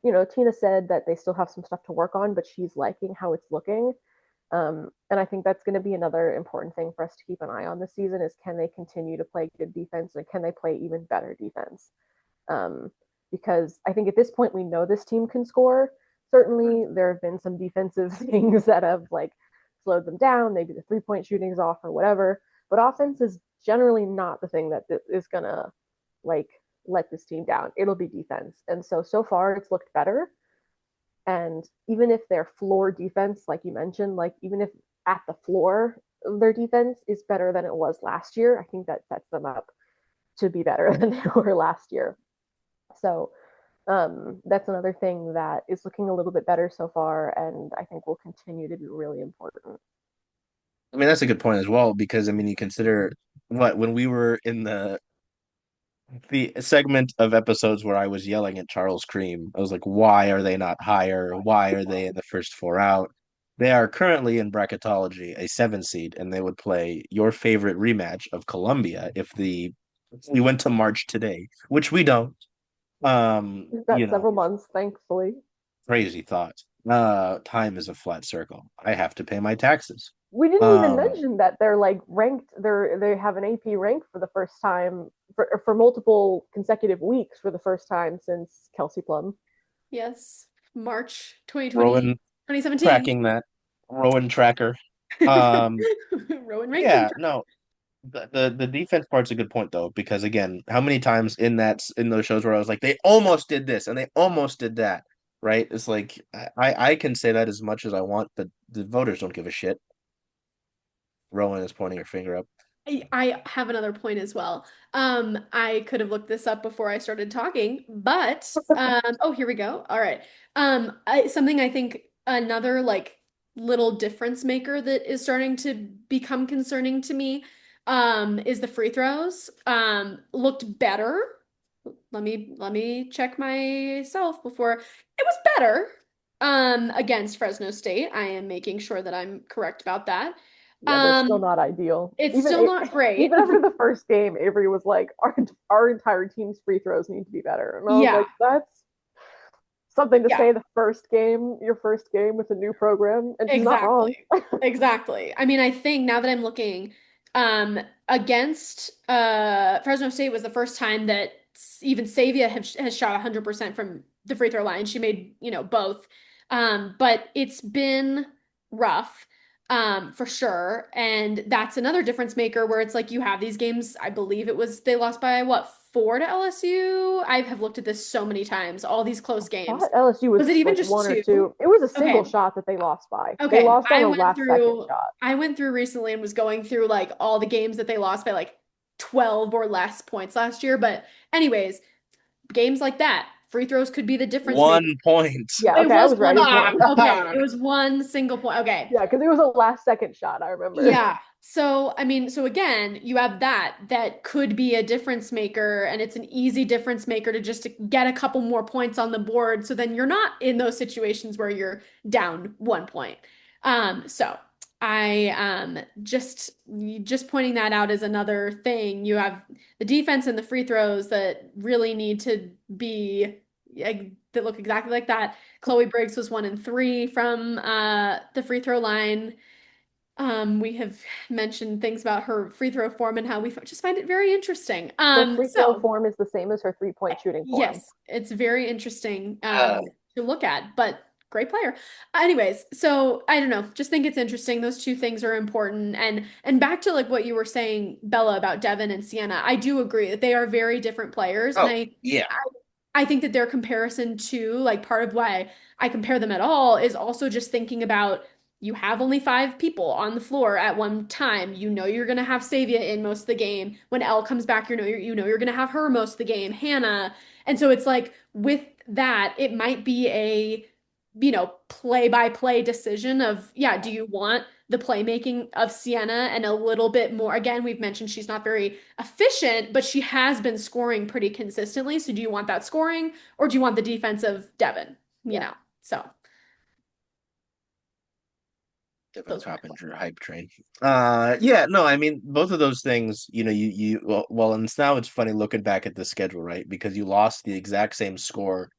Tina said that they still have some stuff to work on, but she's liking how it's looking. And I think that's going to be another important thing for us to keep an eye on this season is can they continue to play good defense and can they play even better defense? Um, because I think at this point we know this team can score. Certainly, there have been some defensive things that have like slowed them down. Maybe the 3-point shooting is off or whatever. But offense is generally not the thing that is gonna like let this team down. It'll be defense. And so far it's looked better. And even if their floor defense, like you mentioned, like even if at the floor their defense is better than it was last year, I think that sets them up to be better than they were last year. So that's another thing that is looking a little bit better so far, and I think will continue to be really important. I mean, that's a good point as well because I mean, you consider what when we were in the segment of episodes where I was yelling at Charles Cream. I was like, why are they not higher? Why are they in the first four out? They are currently in bracketology a 7 seed, and they would play your favorite rematch of Columbia if we went to March today, which we don't. Um, We've you got know, several months, thankfully. crazy thought. Time is a flat circle. I have to pay my taxes. We didn't even Um, mention that they're like ranked. They have an AP rank for the first time for multiple consecutive weeks for the first time since Kelsey Plum. Yes, March 2020, Rowan 2017. tracking that. Rowan tracker. Um, Rowan ranking. yeah, no, the defense part's a good point though, because again, how many times in those shows where I was like, they almost did this and they almost did that, right? It's like I can say that as much as I want, but the voters don't give a shit. Rowan is pointing her finger up. I have another point as well. I could have looked this up before I started talking, but oh, here we go. All right. Something I think another like little difference maker that is starting to become concerning to me is the free throws. Looked better let me check myself before it was better against Fresno State. I am making sure that I'm correct about that. Yeah, but still Um not ideal. it's still not great. Even after the first game, Avery was like, our entire team's free throws need to be better. And I was Yeah. like, that's something to Yeah. say the first game, your first game with a new program, and she's not wrong. Exactly. Exactly. I mean, I think now that I'm looking, against Fresno State was the first time that even Savia has shot 100% from the free throw line. She made, both. But it's been rough, for sure. And that's another difference maker where it's like you have these games, I believe it was they lost by what, 4 to LSU? I have looked at this so many times, all these close games. Thought LSU was Was it even like just one or two? two. It was a single Okay. shot that they lost by. They Okay, lost on a last second shot. I went through recently and was going through like all the games that they lost by like 12 or less points last year. But anyways, games like that, free throws could be the difference maker. 1 point. Yeah, It okay, I was was right. It one was point. one. Okay, it was one single point. Okay. Yeah, because it was a last second shot, I remember. Yeah. So, I mean, so again, you have that could be a difference maker, and it's an easy difference maker to just to get a couple more points on the board. So then you're not in those situations where you're down 1 point. So I just pointing that out as another thing. You have the defense and the free throws that really need to be that look exactly like that. Chloe Briggs was 1 and 3 from the free throw line. We have mentioned things about her free throw form and how we just find it very interesting. Her free throw So form is the same as her 3-point shooting form. yes, it's very interesting Uh, to look at, but great player. Anyways, so I don't know, just think it's interesting. Those two things are important. And back to like what you were saying, Bella, about Devin and Sienna, I do agree that they are very different players, and oh, yeah. I think that their comparison to like part of why I compare them at all is also just thinking about you have only 5 people on the floor at one time. You know you're gonna have Savia in most of the game. When Elle comes back, you know you're gonna have her most of the game, Hannah. And so it's like with that, it might be a play-by-play decision of, yeah, do you want the playmaking of Sienna and a little bit more? Again, we've mentioned she's not very efficient, but she has been scoring pretty consistently. So do you want that scoring or do you want the defense of Devin? Yeah. So Devin those are my Coppinger hype train. Yeah, no, I mean both of those things, and now it's funny looking back at the schedule, right? Because you lost the exact same score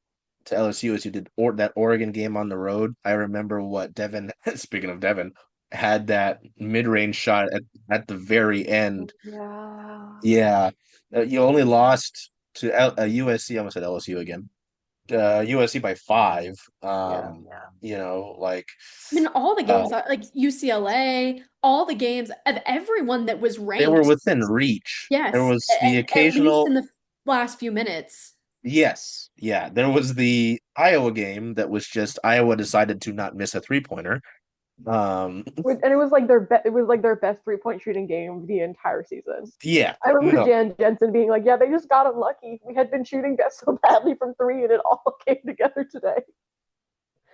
to LSU as you did that Oregon game on the road. I remember what Devin, speaking of Devin, had that mid-range shot at the very end. Yeah. Yeah, you only lost to USC. I almost said LSU again. USC by 5. Yeah. Like I mean, all the uh, games, like UCLA, all the games of everyone that was they were ranked. within reach. There Yes, was the at least occasional, in the last few minutes. yes, yeah. There was the Iowa game that was just Iowa decided to not miss a three-pointer. Um, And it was like their best 3-point shooting game the entire season. yeah, I remember no. Jan Jensen being like, "Yeah, they just got unlucky. We had been shooting so badly from three, and it all came together today."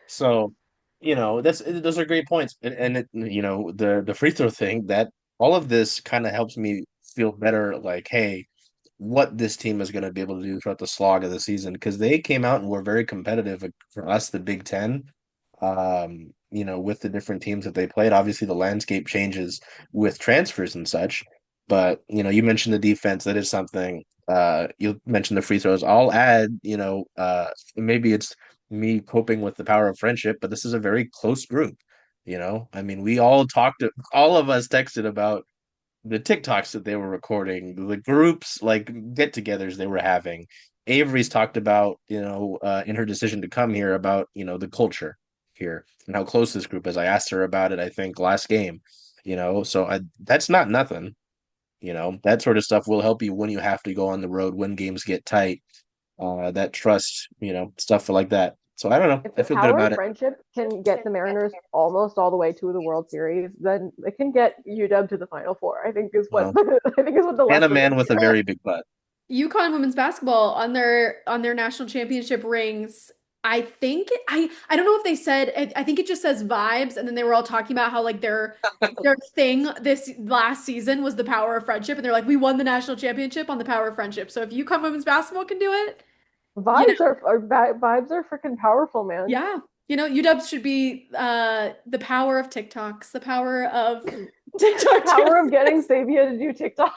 So, those are great points, and the free throw thing that all of this kind of helps me feel better. Like, hey, what this team is going to be able to do throughout the slog of the season because they came out and were very competitive for us, the Big Ten. With the different teams that they played, obviously the landscape changes with transfers and such. But you mentioned the defense. That is something. You mentioned the free throws. I'll add. Maybe it's me coping with the power of friendship, but this is a very close group. I mean, we all talked. All of us texted about the TikToks that they were recording, the groups like get-togethers they were having. Avery's talked about, in her decision to come here about, the culture here and how close this group is. I asked her about it, I think, last game, that's not nothing, that sort of stuff will help you when you have to go on the road, when games get tight, that trust, stuff like that. So I don't know. If I the feel good power about of it. friendship can get the Mariners almost all the way to the World Series, then it can get UW to the Final Four. I think is what Well, I think is what the and a lesson man is with a here. Well, very big butt. UConn women's basketball on their national championship rings. I think I don't know if they said I think it just says vibes, and then they were all talking about how like their thing this last season was the power of friendship, and they're like, we won the national championship on the power of friendship. So if UConn women's basketball can do it, you know, Vibes are freaking powerful, man. yeah, UW should be the power of TikToks, the power of TikTok Power of getting dances. Savia to do TikToks.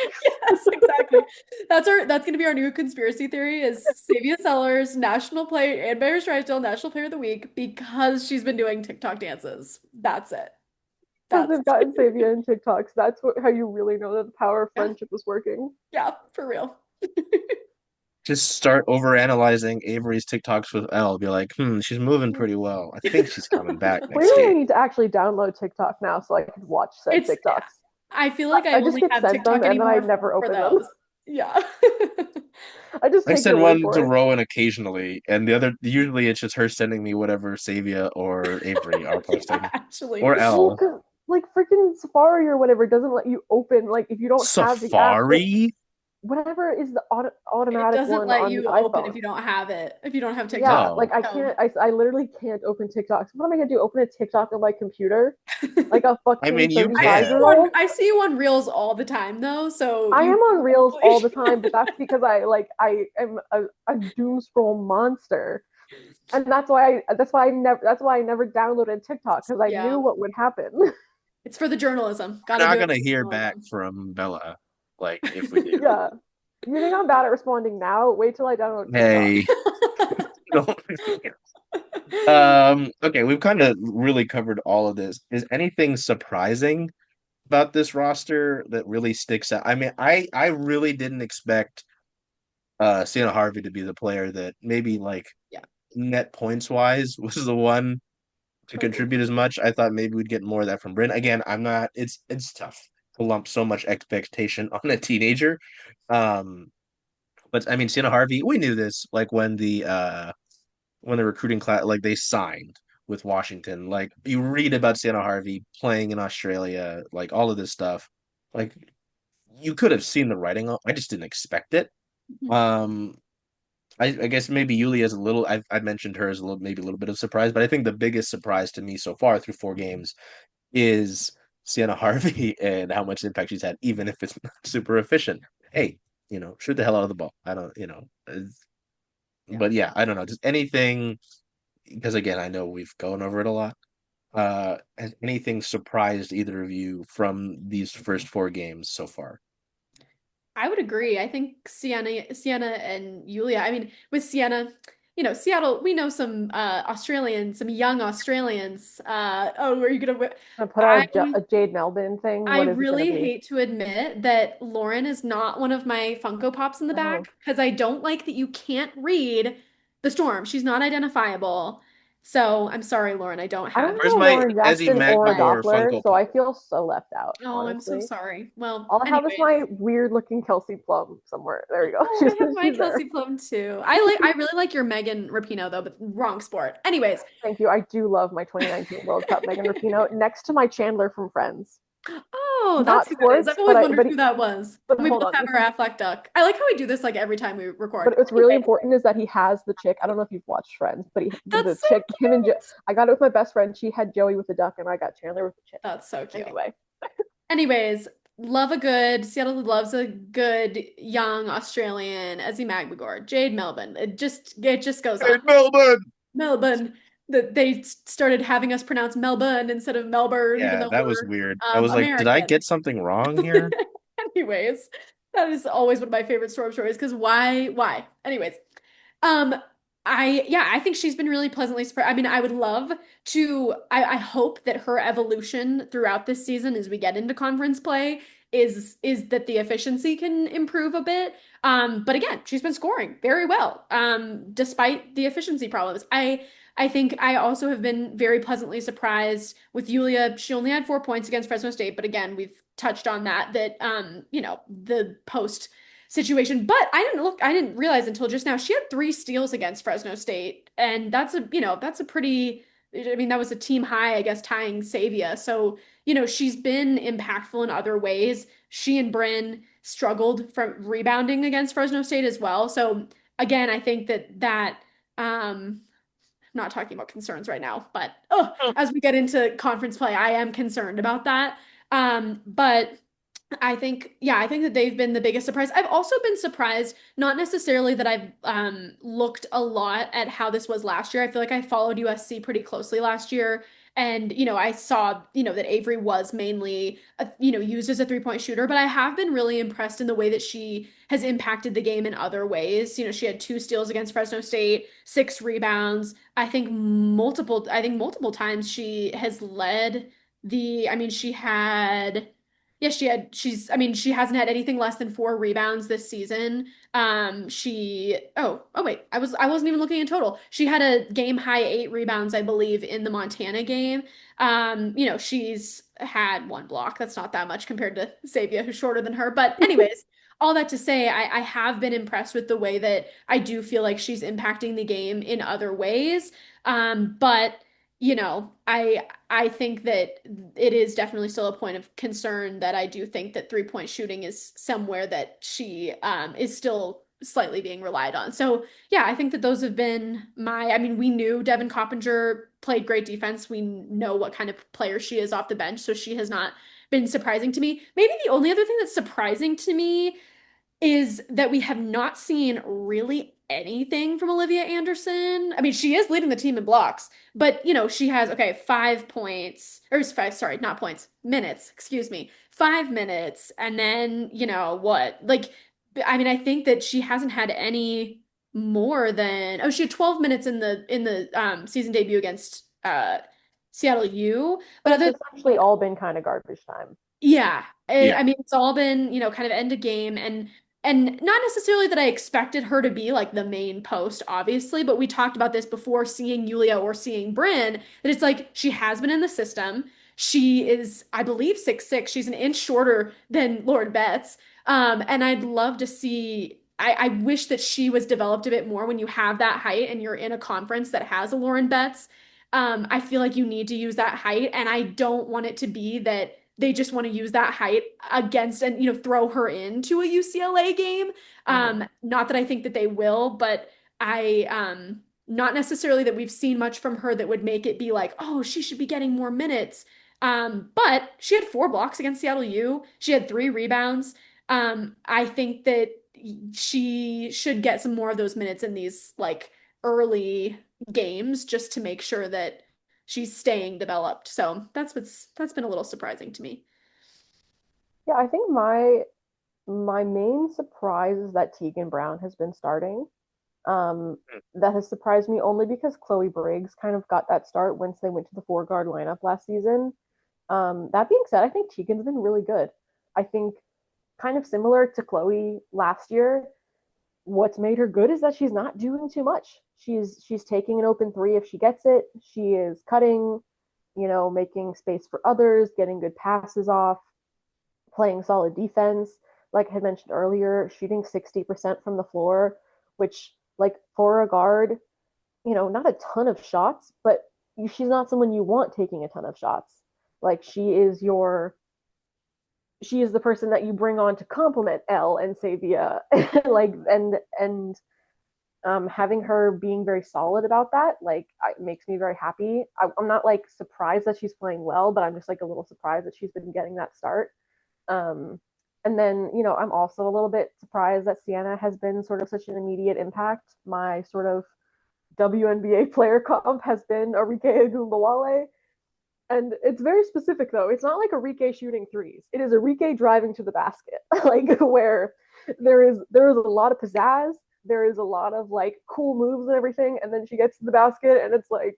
Yes, exactly. That's gonna be our new conspiracy theory is Savia Sellers, national player and Bears Drysdale, national player of the week because she's been doing TikTok dances. That's it. Because That's they've gotten Savia in TikToks. How you really know that the power of yeah, friendship is working. yeah, for real. Just start over analyzing Avery's TikToks with Elle. Be like, she's moving pretty well. I think she's coming back next Clearly, I game. need to actually download TikTok now so I can watch said It's TikToks. I feel like I I just only get have sent them TikTok and then I anymore never for open them. those. Yeah. I just I take send your word one for to it. Rowan occasionally, and the other usually it's just her sending me whatever Savia or Avery are Yeah, posting, actually. or Well, Elle. 'cause, like freaking Safari or whatever doesn't let you open, like if you don't have the app, Safari? whatever is the It automatic doesn't one let on the you open if iPhone. you don't have it, if you don't have Yeah, TikTok. No. like I So can't, I literally can't open TikTok. So what am I gonna do? Open a TikTok on my computer like a I fucking mean, you 35 can. year old? I see you on Reels all the time though, so I you am on Reels probably all the time, but that's because I am a doom scroll monster. And that's why I never downloaded TikTok because I yeah. knew what would happen. It's for the journalism. We're Gotta do not it gonna for hear back journalism. from Bella, like if we do. Yeah. You think I'm bad at responding now? Wait till I download TikTok. Hey, don't. Okay, we've kind of really covered all of this. Is anything surprising about this roster that really sticks out? I mean, I really didn't expect Sienna Harvey to be the player that maybe like Yeah. net points wise was the one to contribute as much. I thought maybe we'd get more of that from Bryn. Again, I'm not it's tough to lump so much expectation on a teenager. Um, but I mean Sienna Harvey, we knew this like when the recruiting class like they signed with Washington. Like you read about Sienna Harvey playing in Australia, like all of this stuff. Like you could have seen the writing. I just didn't expect it. Um, I guess maybe Yulia is a little. I mentioned her as a little, maybe a little bit of surprise, but I think the biggest surprise to me so far through 4 games is Sienna Harvey and how much impact she's had, even if it's not super efficient. Hey, shoot the hell out of the ball. I don't, Yeah. but yeah, I don't know, just anything because again, I know we've gone over it a lot. Has anything surprised either of you from these first 4 games so far? I would agree. I think Sienna and Yulia. I mean, with Sienna, Seattle, we know some Australians, some young Australians. Oh, are you gonna I put I out a Jade Melvin thing. I What is it gonna really be? hate to admit that Lauren is not one of my Funko Pops in the Oh, back because I don't like that you can't read the storm. She's not identifiable. So I'm sorry, Lauren, I don't I have don't you. Where's have a my Lauren Ezzy Jackson or a But Magmagor Doppler, Funko so I Pop? feel so left out, oh, I'm so honestly. sorry. Well, All I have is my anyways. weird looking Kelsey Plum somewhere. There you go. Oh, I She's have my she's there. Kelsey Plum too. I really like your Megan Rapinoe though, but wrong sport. Anyways, Thank you. I do love my 2019 World Cup Megan Rapinoe next to my Chandler from Friends. oh, that's Not who that is. I've sports, always wondered who that was. but And we hold both on. have our Aflac duck. I like how we do this like every time we record. But what's really Anyway, important is that he has the chick. I don't know if you've watched Friends, but the that's so chick, him and cute. I got it with my best friend. She had Joey with the duck, and I got Chandler with the chick. That's so cute. Anyway, Anyways, Seattle loves a good young Australian Ezzy Magmagor, Jade Melbourne. It just goes on. Hey, Melbourne! Melbourne. That they started having us pronounce Melbourne instead of Melbourne, even Yeah, though that was we're weird. I was like, did I American. get something wrong here? Anyways, that is always one of my favorite storm stories because why? Why? Anyways, um, I think she's been really pleasantly surprised. I mean, I would love to. I hope that her evolution throughout this season, as we get into conference play, is that the efficiency can improve a bit. But again, she's been scoring very well, despite the efficiency problems. I think I also have been very pleasantly surprised with Yulia. She only had 4 points against Fresno State, but again, we've touched on that the post situation. But I didn't realize until just now she had 3 steals against Fresno State, and that's a pretty. I mean, that was a team high, I guess, tying Savia. So, she's been impactful in other ways. She and Bryn struggled from rebounding against Fresno State as well. So, again, I think that um not talking about concerns right now, but oh, as we get into conference play, I am concerned about that. But I think, yeah, I think that they've been the biggest surprise. I've also been surprised, not necessarily that I've looked a lot at how this was last year. I feel like I followed USC pretty closely last year. And, I saw, that Avery was mainly, used as a three-point shooter, but I have been really impressed in the way that she has impacted the game in other ways. She had 2 steals against Fresno State, 6 rebounds. I think multiple times she has led I mean, she had. Yeah, she hasn't had anything less than 4 rebounds this season. Oh wait, I wasn't even looking in total. She had a game high 8 rebounds, I believe, in the Montana game. She's had 1 block. That's not that much compared to Sabia, who's shorter than her. But anyways, all that to say, I have been impressed with the way that I do feel like she's impacting the game in other ways. But I think that it is definitely still a point of concern that I do think that three-point shooting is somewhere that she is still slightly being relied on. So yeah, I think that those have been I mean, we knew Devin Coppinger played great defense. We know what kind of player she is off the bench, so she has not been surprising to me. Maybe the only other thing that's surprising to me is that we have not seen really anything from Olivia Anderson. I mean, she is leading the team in blocks, but she has, okay, 5 points, or five, sorry, not points, minutes, excuse me, 5 minutes. And then, what? Like, I mean, I think that she hasn't had any more than, oh, she had 12 minutes in the season debut against Seattle U. But But it's other essentially all been kind of garbage time. yeah, Yeah. I mean, it's all been, kind of end of game and not necessarily that I expected her to be like the main post, obviously, but we talked about this before seeing Yulia or seeing Bryn, that it's like she has been in the system. She is, I believe, 6'6". She's an inch shorter than Lauren Betts. And I'd love to see, I wish that she was developed a bit more when you have that height and you're in a conference that has a Lauren Betts. I feel like you need to use that height, and I don't want it to be that they just want to use that height against and throw her into a UCLA game. Mhm. Not that I think that they will, but I not necessarily that we've seen much from her that would make it be like, oh, she should be getting more minutes. But she had 4 blocks against Seattle U. She had 3 rebounds. I think that she should get some more of those minutes in these like early games just to make sure that she's staying developed. So that's been a little surprising to me. Yeah, I think my main surprise is that Tegan Brown has been starting. That has surprised me only because Chloe Briggs kind of got that start once they went to the 4 guard lineup last season. That being said, I think Tegan's been really good. I think kind of similar to Chloe last year, what's made her good is that she's not doing too much. She's taking an open three if she gets it. She is cutting, making space for others, getting good passes off, playing solid defense. Like I had mentioned earlier, shooting 60% from the floor, which like for a guard, not a ton of shots, but she's not someone you want taking a ton of shots. Like she is the person that you bring on to complement Elle and Sabia, like and having her being very solid about that, like, makes me very happy. I'm not like surprised that she's playing well, but I'm just like a little surprised that she's been getting that start. Um, and then, I'm also a little bit surprised that Sienna has been sort of such an immediate impact. My sort of WNBA player comp has been Arike Agumbawale. And it's very specific though. It's not like Arike shooting threes. It is Arike driving to the basket, like where there is a lot of pizzazz. There is a lot of like cool moves and everything, and then she gets to the basket, and it's like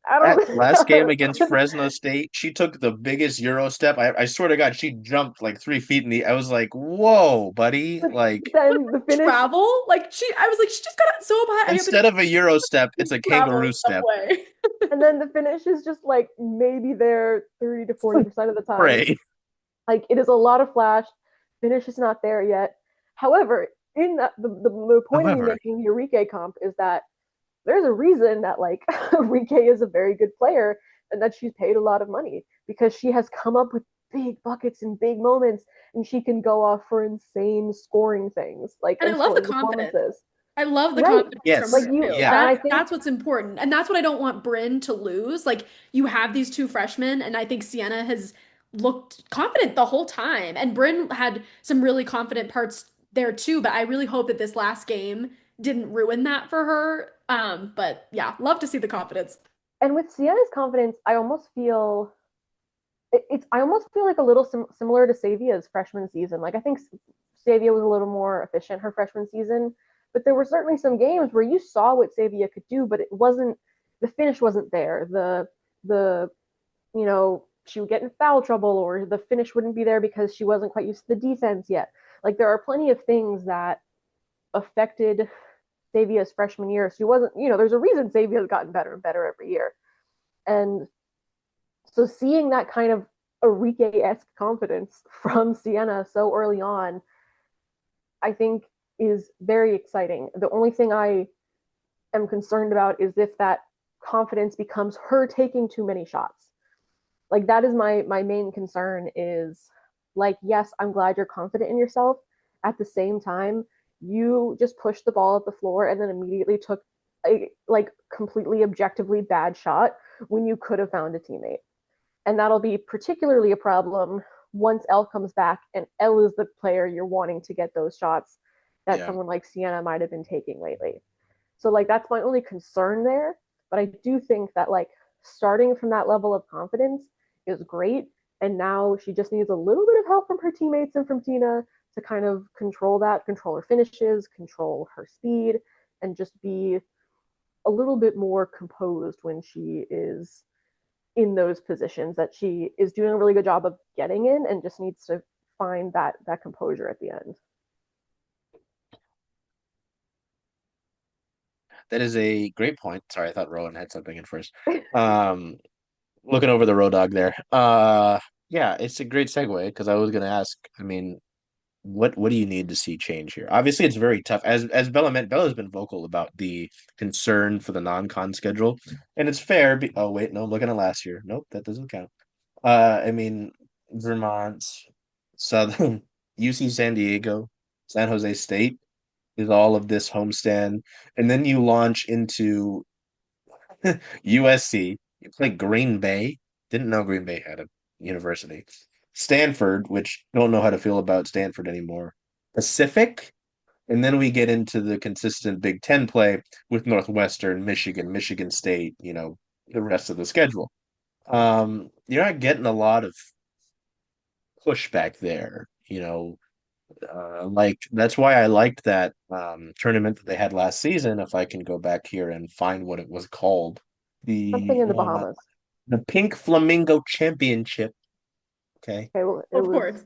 I That don't. last game I against don't Fresno State, she took the biggest Euro step. I swear to God, she jumped like 3 feet in the. I was like, "Whoa, buddy!" but Like then the finish, Travel? Like I was like, she just got up so high up and instead of a Euro step, it's a travel kangaroo in some step. way. and then the finish is just like maybe there 30 to 40% of the time. Pray. Like it is a lot of flash. Finish is not there yet. However, in that, the point of me However, making the Eureka comp is that there's a reason that like Eureka is a very good player and that she's paid a lot of money because she has come up with big buckets and big moments and she can go off for insane scoring things like And I and love the scoring confidence. performances. I love the Right. confidence from Like Yes. her you, too. Yeah. and I That's think, what's important. And that's what I don't want Bryn to lose. Like you have these two freshmen, and I think Sienna has looked confident the whole time. And Bryn had some really confident parts there too, but I really hope that this last game didn't ruin that for her. But yeah, love to see the confidence. and with Sienna's confidence, I almost feel I almost feel like a little similar to Savia's freshman season. Like I think Savia was a little more efficient her freshman season, but there were certainly some games where you saw what Savia could do, but it wasn't the finish wasn't there. The she would get in foul trouble or the finish wouldn't be there because she wasn't quite used to the defense yet. Like there are plenty of things that affected Savia's freshman year. She wasn't, there's a reason Savia's gotten better and better every year. And so seeing that kind of Enrique-esque confidence from Sienna so early on, I think is very exciting. The only thing I am concerned about is if that confidence becomes her taking too many shots. Like that is my main concern is like, yes, I'm glad you're confident in yourself. At the same time, you just pushed the ball at the floor and then immediately took a like completely objectively bad shot when you could have found a teammate. And that'll be particularly a problem once Elle comes back and Elle is the player you're wanting to get those shots that Yeah. someone like Sienna might have been taking lately. So like that's my only concern there. But I do think that like starting from that level of confidence is great. And now she just needs a little bit of help from her teammates and from Tina to kind of control that, control her finishes, control her speed, and just be a little bit more composed when she is in those positions that she is doing a really good job of getting in and just needs to find that composure at the end. That is a great point. Sorry, I thought Rowan had something in first. Um, Looking over the road dog there. Yeah, it's a great segue because I was gonna ask, I mean, what do you need to see change here? Obviously, it's very tough. As Bella meant, Bella's been vocal about the concern for the non-con schedule, and it's fair. Oh wait, no, I'm looking at last year. Nope, that doesn't count. I mean, Vermont, Southern, UC San Diego, San Jose State is all of this homestand, and then you launch into USC. You play Green Bay. Didn't know Green Bay had a university. Stanford, which don't know how to feel about Stanford anymore. Pacific, and then we get into the consistent Big Ten play with Northwestern, Michigan, Michigan State, the rest of the schedule. You're not getting a lot of pushback there, like that's why I liked that tournament that they had last season. If I can go back here and find what it was called, Something the in the Bahamas. the Pink Flamingo Championship. Okay, Okay, well, it Of was course.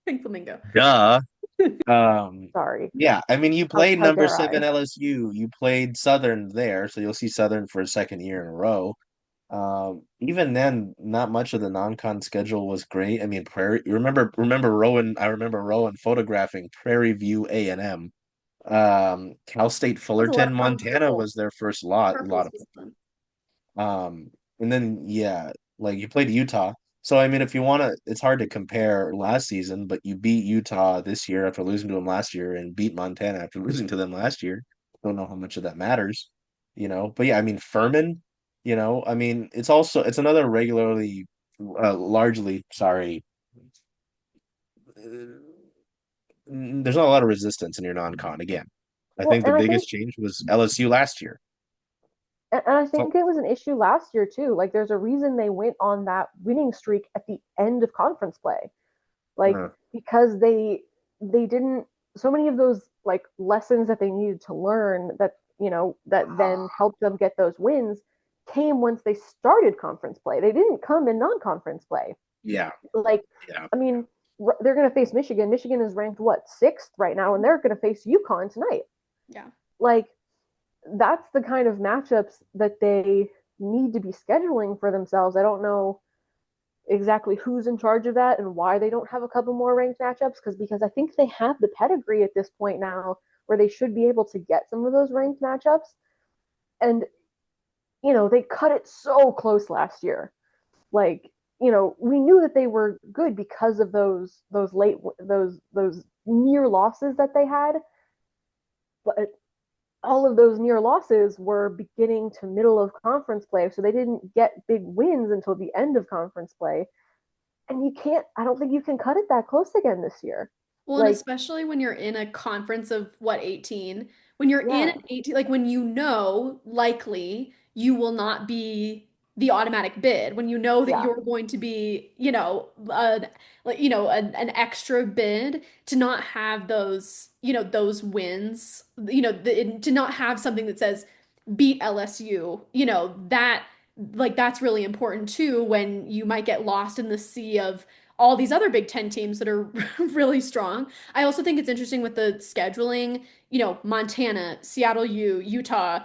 Pink flamingo. duh. Um, sorry. yeah, I mean, you played How number dare seven I? LSU. You played Southern there, so you'll see Southern for a second year in a row. Even then, not much of the non-con schedule was great. I mean, Prairie. Remember Rowan. I remember Rowan photographing Prairie View A&M. Cal State That was a lot Fullerton, of fun. Montana was their first lot Purples of was fun. and then yeah, like you played Utah. So I mean, if you want to, it's hard to compare last season, but you beat Utah this year after losing to them last year, and beat Montana after losing to them last year. Don't know how much of that matters. But yeah, I mean Furman. I mean it's another regularly, largely sorry. There's not a lot of resistance in your non-con again. I Well, think the biggest change was LSU last year. and I So, think it was an issue last year too. Like there's a reason they went on that winning streak at the end of conference play. Like uh, because they didn't so many of those like lessons that they needed to learn that then helped them get those wins came once they started conference play. They didn't come in non-conference play. yeah, Like yeah. I mean, they're going to face Michigan. Michigan is ranked what, 6th right now, and they're going to face UConn tonight. Yeah. Like that's the kind of matchups that they need to be scheduling for themselves. I don't know exactly who's in charge of that and why they don't have a couple more ranked matchups because I think they have the pedigree at this point now where they should be able to get some of those ranked matchups. And they cut it so close last year. Like, we knew that they were good because of those late those near losses that they had, but all of those near losses were beginning to middle of conference play, so they didn't get big wins until the end of conference play. And you can't, I don't think you can cut it that close again this year. Well, and Like, especially when you're in a conference of what, 18? When you're in yeah, an 18, like when you know likely you will not be the automatic bid, when you know that yeah, you're going to be, like, an extra bid to not have those, those wins, to not have something that says beat LSU, that like that's really important too when you might get lost in the sea of all these other Big Ten teams that are really strong. I also think it's interesting with the scheduling, Montana, Seattle U, Utah.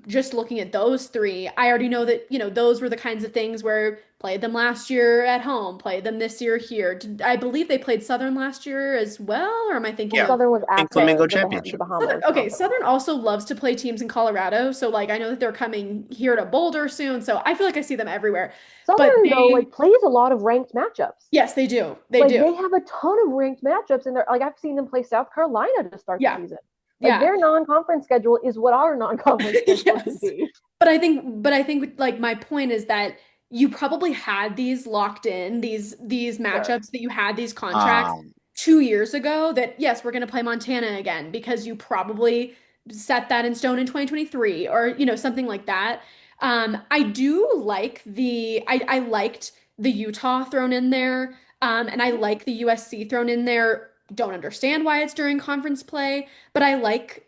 Just looking at those three, I already know that, those were the kinds of things where played them last year at home, played them this year here. I believe they played Southern last year as well, or am I thinking well, Yeah, of Southern was Pink after Flamingo the Championship. Southern? Bahamas Okay, conference. Southern also loves to play teams in Colorado, so like I know that they're coming here to Boulder soon, so I feel like I see them everywhere. But Southern, though, they, like plays a lot of ranked matchups. yes, they do. They Like do. they have a ton of ranked matchups in there. Like I've seen them play South Carolina to start the Yeah. season. Like Yeah. their non-conference schedule is what our non-conference schedule should Yes. be. But I think like my point is that you probably had these locked in, these Sure. matchups that you had these contracts Um, 2 years ago that yes, we're going to play Montana again because you probably set that in stone in 2023 or something like that. I do like I liked the Utah thrown in there, and I like the USC thrown in there. Don't understand why it's during conference play, but I like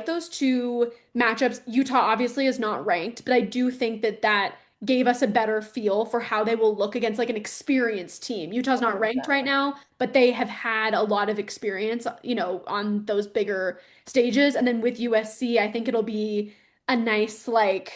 those two matchups. Utah obviously is not ranked, but I do think that that gave us a better feel for how they will look against like an experienced team. Utah's not ranked 100%. right now, but they have had a lot of experience, on those bigger stages. And then with USC, I think it'll be a nice like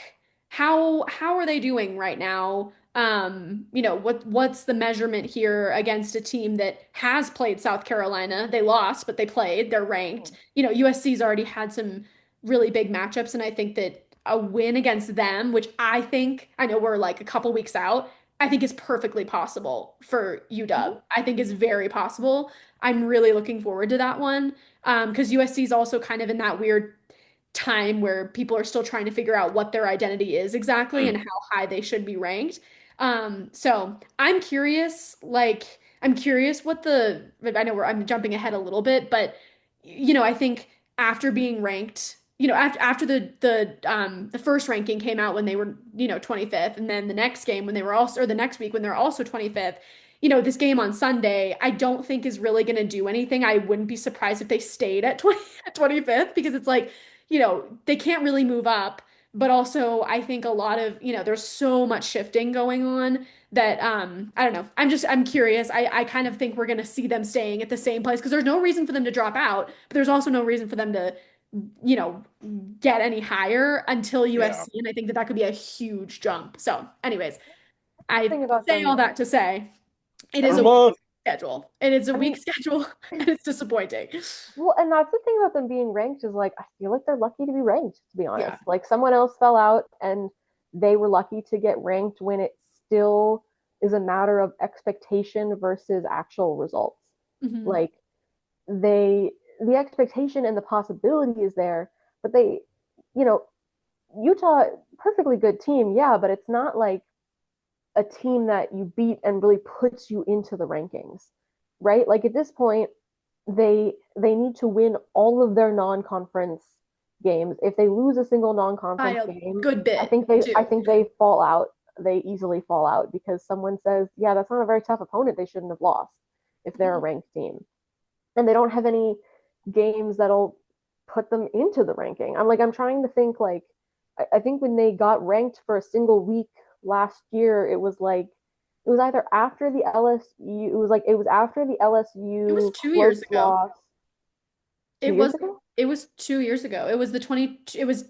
how are they doing right now? What's the measurement here against a team that has played South Carolina? They lost, but they played. They're ranked. USC's already had some really big matchups, and I think that a win against them, which I know we're like a couple weeks out, I think is perfectly possible for Mhm. UW. I think is very possible. I'm really looking forward to that one. Because USC is also kind of in that weird time where people are still trying to figure out what their identity is exactly hmm. and how high they should be ranked. So I'm curious what I know I'm jumping ahead a little bit, but I think after being ranked, after the first ranking came out when they were, 25th, and then the next game when they were also, or the next week when they're also 25th, this game on Sunday, I don't think is really going to do anything. I wouldn't be surprised if they stayed at 25th because it's like, they can't really move up. But also, I think a lot of, there's so much shifting going on that I don't know. I'm curious. I kind of think we're going to see them staying at the same place because there's no reason for them to drop out, but there's also no reason for them to, you know, get any higher until Yeah. USC, and I think that that could be a huge jump. So, anyways, I Thing about say all them, that to say it is a weak Vermont. schedule. It is a I weak mean, schedule, and it's disappointing. well, and that's the thing about them being ranked is like I feel like they're lucky to be ranked, to be honest. Yeah. Like someone else fell out and they were lucky to get ranked when it still is a matter of expectation versus actual results. Hmm. Like they the expectation and the possibility is there, but they, you know, Utah, perfectly good team, yeah, but it's not like a team that you beat and really puts you into the rankings, right? Like at this point, they need to win all of their non-conference games. If they lose a single By non-conference a game, good I bit think they I too. think they fall out. They easily fall out because someone says, "Yeah, that's not a very tough opponent. They shouldn't have lost if they're a ranked team." And they don't have any games that'll put them into the ranking. I'm trying to think like I think when they got ranked for a single week last year, it was either after the LSU it was after the It was LSU 2 years close ago. loss two It years was ago. it was 2 years ago. It was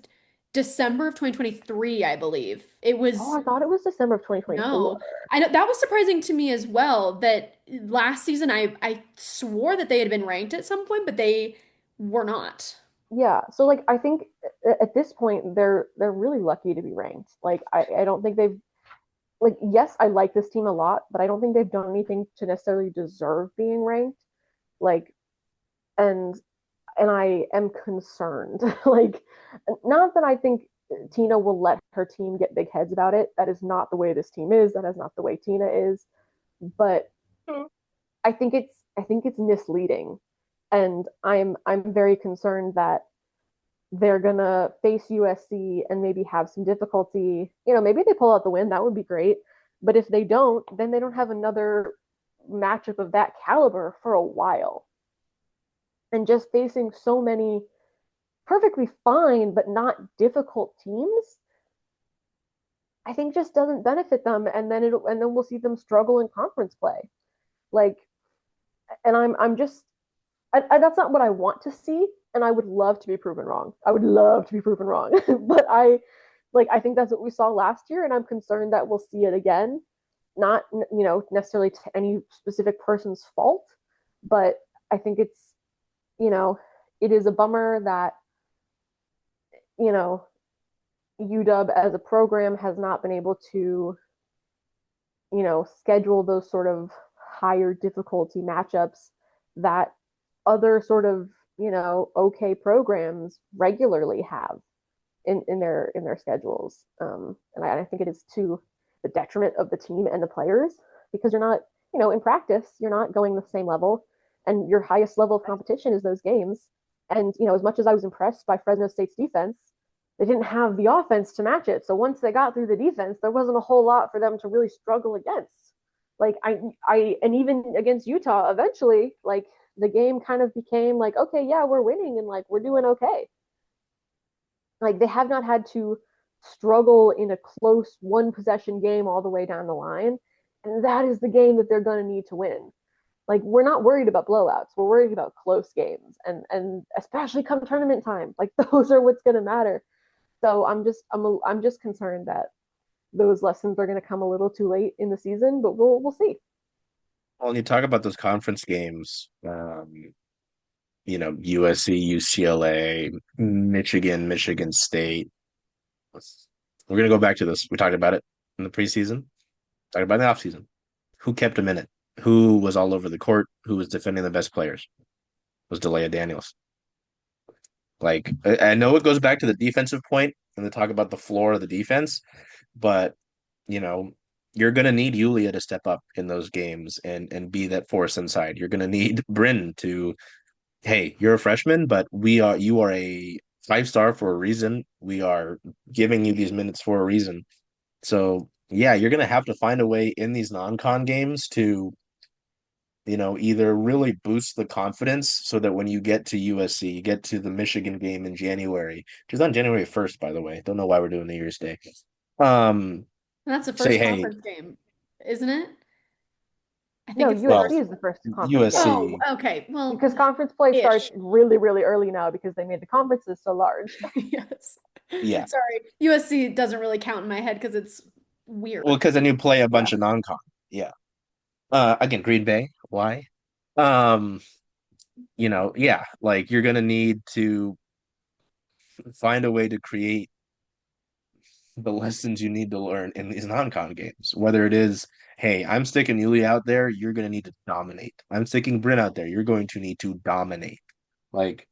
December of 2023, I believe. It Oh, was I thought it was December of 2024. no. I know that was surprising to me as well that last season I swore that they had been ranked at some point, but they were not. Yeah, so like I think at this point they're really lucky to be ranked. Like I don't think they've like yes, I like this team a lot, but I don't think they've done anything to necessarily deserve being ranked. Like and and I am concerned. Like, not that I think Tina will let her team get big heads about it. That is not the way this team is. That is not the way Tina is. But I think it's misleading, and I'm very concerned that they're gonna face USC and maybe have some difficulty. You know, maybe they pull out the win. That would be great. But if they don't, then they don't have another matchup of that caliber for a while. And just facing so many perfectly fine but not difficult teams, I think just doesn't benefit them. And then we'll see them struggle in conference play. Like, and I'm just that's not what I want to see. And I would love to be proven wrong. I would love to be proven wrong. But I think that's what we saw last year, and I'm concerned that we'll see it again. Not necessarily to any specific person's fault, but I think it's you know it is a bummer that you know UW as a program has not been able to schedule those sort of higher difficulty matchups that other sort of okay programs regularly have in their schedules. And I think it is to the detriment of the team and the players, because you're not in practice you're not going the same level, and your highest level of competition is those games. And as much as I was impressed by Fresno State's defense, they didn't have the offense to match it. So once they got through the defense, there wasn't a whole lot for them to really struggle against. Like and even against Utah, eventually, like the game kind of became like, okay, yeah, we're winning and like we're doing okay. Like they have not had to struggle in a close one possession game all the way down the line. And that is the game that they're going to need to win. Like we're not worried about blowouts. We're worried about close games, and especially come tournament time. Like those are what's going to matter. So I'm just concerned that those lessons are going to come a little too late in the season, but we'll see. Well, when you talk about those conference games, USC, UCLA, Michigan, Michigan State. We're gonna go back to this. We talked about it in the preseason, talked about it in the offseason. Who kept a minute? Who was all over the court? Who was defending the best players? It was Delia Daniels. Like I know it goes back to the defensive point and they talk about the floor of the defense, but you know, you're gonna need Yulia to step up in those games and be that force inside. You're gonna need Bryn to, hey, you're a freshman, but you are a 5-star for a reason. We are giving you these minutes for a reason. So yeah, you're gonna have to find a way in these non-con games to either really boost the confidence so that when you get to USC, you get to the Michigan game in January, which is on January 1st, by the way. Don't know why we're doing New Year's Day. Um, And that's the say, first hey, conference game, isn't it? I think No, it's the USC well, first. is the first conference game Oh, USC, okay. Well, because conference play starts ish. really, really early now because they made the conferences so large. Yes. yeah. Sorry. USC doesn't really count in my head because it's Well, weird. because then you play a Yeah. bunch of non-con. Yeah. Again, Green Bay. Why? Um, yeah, like you're gonna need to find a way to create the lessons you need to learn in these non-con games. Whether it is, hey, I'm sticking Yuli out there, you're gonna need to dominate. I'm sticking Bryn out there, you're going to need to dominate. Like,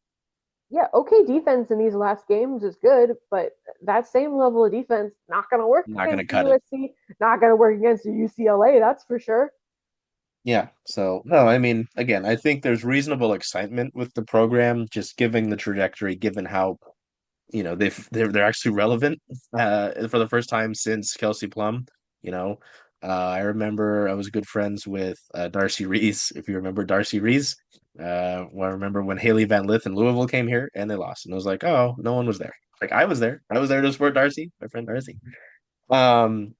Yeah, okay, defense in these last games is good, but that same level of defense not going to work not gonna against the cut it. USC, not going to work against the UCLA, that's for sure. Yeah. So no, I mean, again, I think there's reasonable excitement with the program, just given the trajectory, given how they're actually relevant for the first time since Kelsey Plum. You know, I remember I was good friends with Darcy Reese. If you remember Darcy Reese, well, I remember when Haley Van Lith and Louisville came here and they lost, and it was like, oh, no one was there. Like I was there. I was there to support Darcy, my friend Darcy. Um,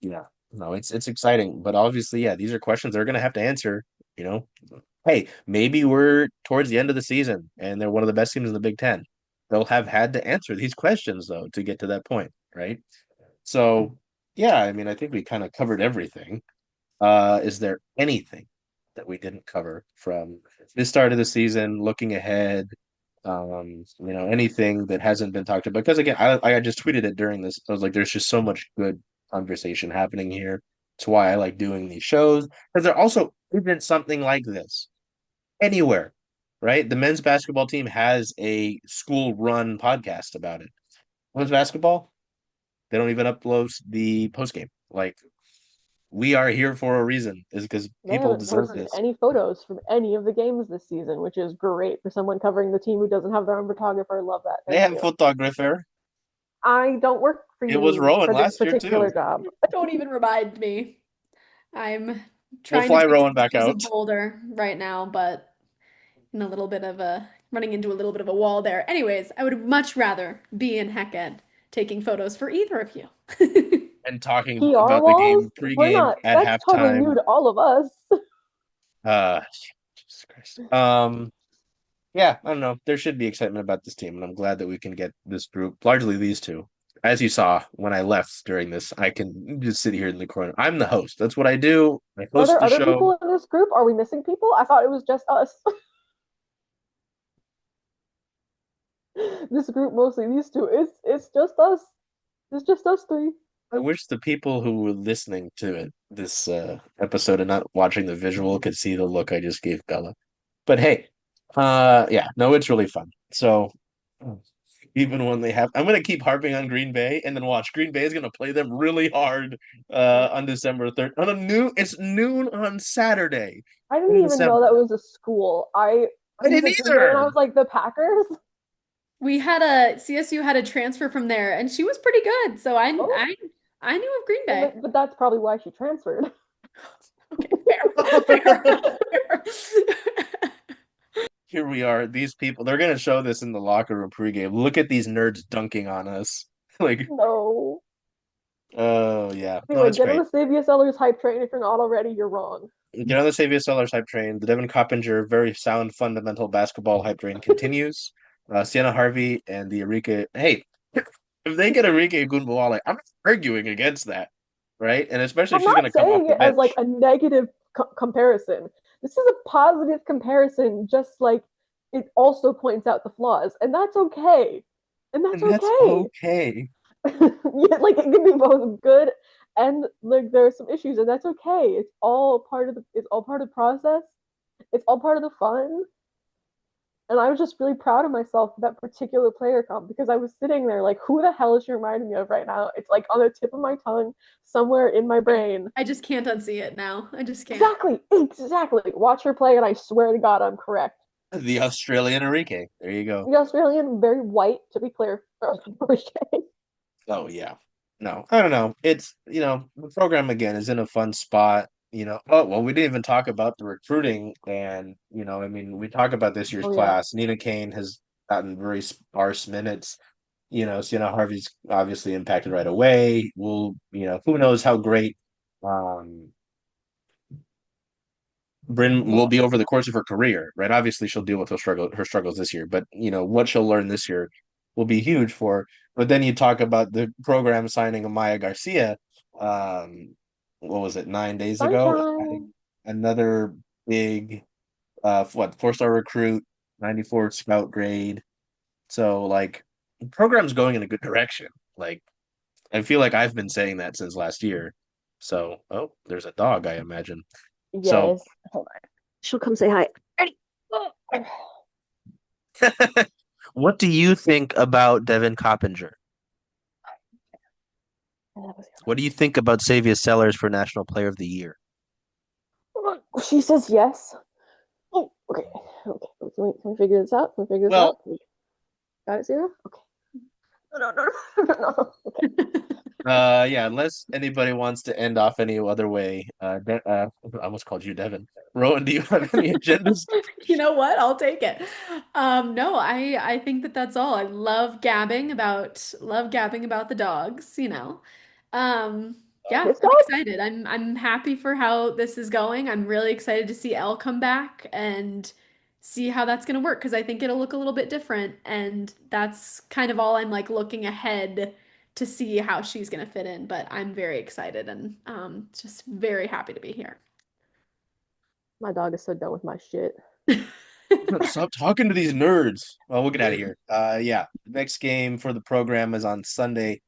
yeah, no, it's exciting, but obviously, yeah, these are questions they're gonna have to answer. You know, hey, maybe we're towards the end of the season and they're one of the best teams in the Big Ten. They'll have had to answer these questions though to get to that point, right? So, yeah, I mean, I think we kind of covered everything. Is there anything that we didn't cover from this start of the season, looking ahead? Anything that hasn't been talked about? Because again, I just tweeted it during this. I was like, there's just so much good conversation happening here. It's why I like doing these shows because there also isn't something like this anywhere. right? The men's basketball team has a school run podcast about it. Women's basketball, they don't even upload the post game. Like we are here for a reason, is because They people haven't deserve posted this. any photos from any of the games this season, which is great for someone covering the team who doesn't have their own photographer. Love that. They Thank have you. photographer. I don't work for It was you Rowan for this last year too. particular job. Don't even remind me. I'm We'll trying to fly take some Rowan back pictures out. of Boulder right now, but in a little bit of a running into a little bit of a wall there. Anyways, I would much rather be in Hecked taking photos for either of you. And talking PR about the walls? game We're pregame not, at that's totally halftime. new to all of us. Jesus Christ. Yeah, I don't know. There should be excitement about this team, and I'm glad that we can get this group, largely these two. As you saw when I left during this, I can just sit here in the corner. I'm the host. That's what I do. I Are host there the other show. people in this group? Are we missing people? I thought it was just us. This group mostly these two. It's just us. It's just us three. I wish the people who were listening to it this episode and not watching the visual could see the look I just gave Bella. But hey, yeah, no, it's really fun. So even when they have, I'm gonna keep harping on Green Bay, and then watch Green Bay is gonna play them really hard on December 3rd on a new. It's noon on Saturday I didn't in even know that December. was a school. I You didn't said Green Bay, and either. I was like, the Packers. We had a CSU had a transfer from there, and she was pretty good. So Oh, I knew of Green well, Bay. but that's probably why she transferred. Okay, fair enough, fair. Here we are. These people, they're gonna show this in the locker room pregame. Look at these nerds dunking on us. Like, No. oh yeah, no, Anyway, it's get on great. the Savia Sellers hype train if you're not already. You're wrong. Get on the Savior Sellers hype train. The Devin Coppinger very sound fundamental basketball hype train continues. Sienna Harvey and the Enrique. Hey, if they get Enrique Gunbuale, I'm not arguing against that, right? And especially if I'm she's going not to come off saying the it as like bench, a negative comparison. This is a positive comparison, just like it also points out the flaws, and that's okay. And that's and that's okay. okay. Yeah, like it can be both good and like there are some issues, and that's okay. It's all part of the process. It's all part of the fun. And I was just really proud of myself for that particular player comp because I was sitting there like, who the hell is she reminding me of right now? It's like on the tip of my tongue, somewhere in my brain. I just can't unsee it now. I just can't. Exactly, exactly. Watch her play, and I swear to God, I'm correct. The Australian Enrique. There you go. The Australian, very white, to be clear. Oh yeah. No, I don't know. It's the program again is in a fun spot. Oh well, we didn't even talk about the recruiting, and I mean, we talk about this year's Oh yeah, class. Nina Kane has gotten very sparse minutes. Sienna Harvey's obviously impacted right away. Who knows how great um Bryn will be over the course of her career, right? Obviously, she'll deal with her struggles this year, but what she'll learn this year will be huge for her. But then you talk about the program signing Amaya Garcia. Um, what was it, 9 days ago? sunshine. Another big, 4-star recruit, 94 scout grade. So like, the program's going in a good direction. Like, I feel like I've been saying that since last year. So, oh, there's a dog, I imagine. So. Yes. Hold on. She'll come say hi. Ready? Oh. What do you think about Devin Coppinger? What do you think about Savia Sellers for National Player of the Year? She says yes. Oh, okay. Okay. Can we figure this out? Can we figure this Well, out? Got it, Zero? Okay. No, no, no, no, no. Okay. yeah, unless anybody wants to end off any other way, I almost called you Devin. Rowan, do you have any agendas? You know what? I'll take it. No, I think that that's all. I love gabbing about the dogs, you know. Yeah, This I'm dog? excited. I'm happy for how this is going. I'm really excited to see Elle come back and see how that's going to work because I think it'll look a little bit different, and that's kind of all I'm like looking ahead to see how she's going to fit in. But I'm very excited and just very happy to be here. My dog is so done with my shit. Stop talking to these nerds. Well, we'll get out of here. Yeah, next game for the program is on Sunday.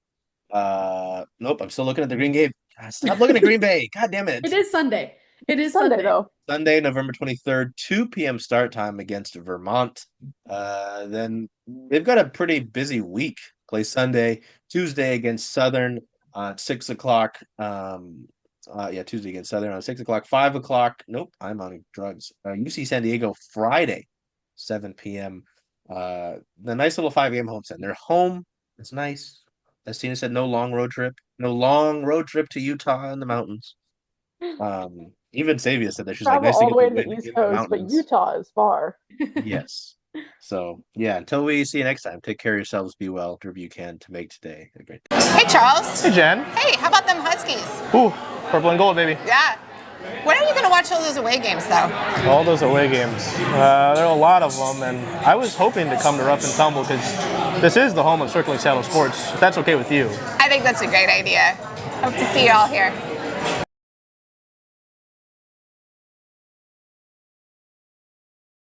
Nope, I'm still looking at the Green Bay. Stop looking at Green Bay. God damn it. It is Sunday. It is Sunday, Sunday. though. Sunday, November 23rd, 2 p.m. start time against Vermont. Then they've got a pretty busy week. Play Sunday, Tuesday against Southern at 6 o'clock. Tuesday against Southern on 6 o'clock. 5 o'clock. Nope, I'm on drugs. UC San Diego Friday, 7 p.m. The nice little 5 a.m. homestand. They're home. It's nice. As Tina said, no long road trip. No long road trip to Utah in the mountains. Even Savia said that she's like, Travel nice to all the get the way to win the East in the Coast, but mountains. Utah is far. Yes. So yeah, until we see you next time, take care of yourselves, be well, do whatever you can to make today a great day. Hey, Charles. Hey, Jen. Hey, how about them Huskies? Ooh, purple and gold, baby. Yeah. When are you going to watch all those away games, though? All those away games. There are a lot of them, and I was hoping to come to Rough and Tumble because this is the home of Circling Seattle Sports, if that's okay with you. I think that's a great idea. Hope to see you all here.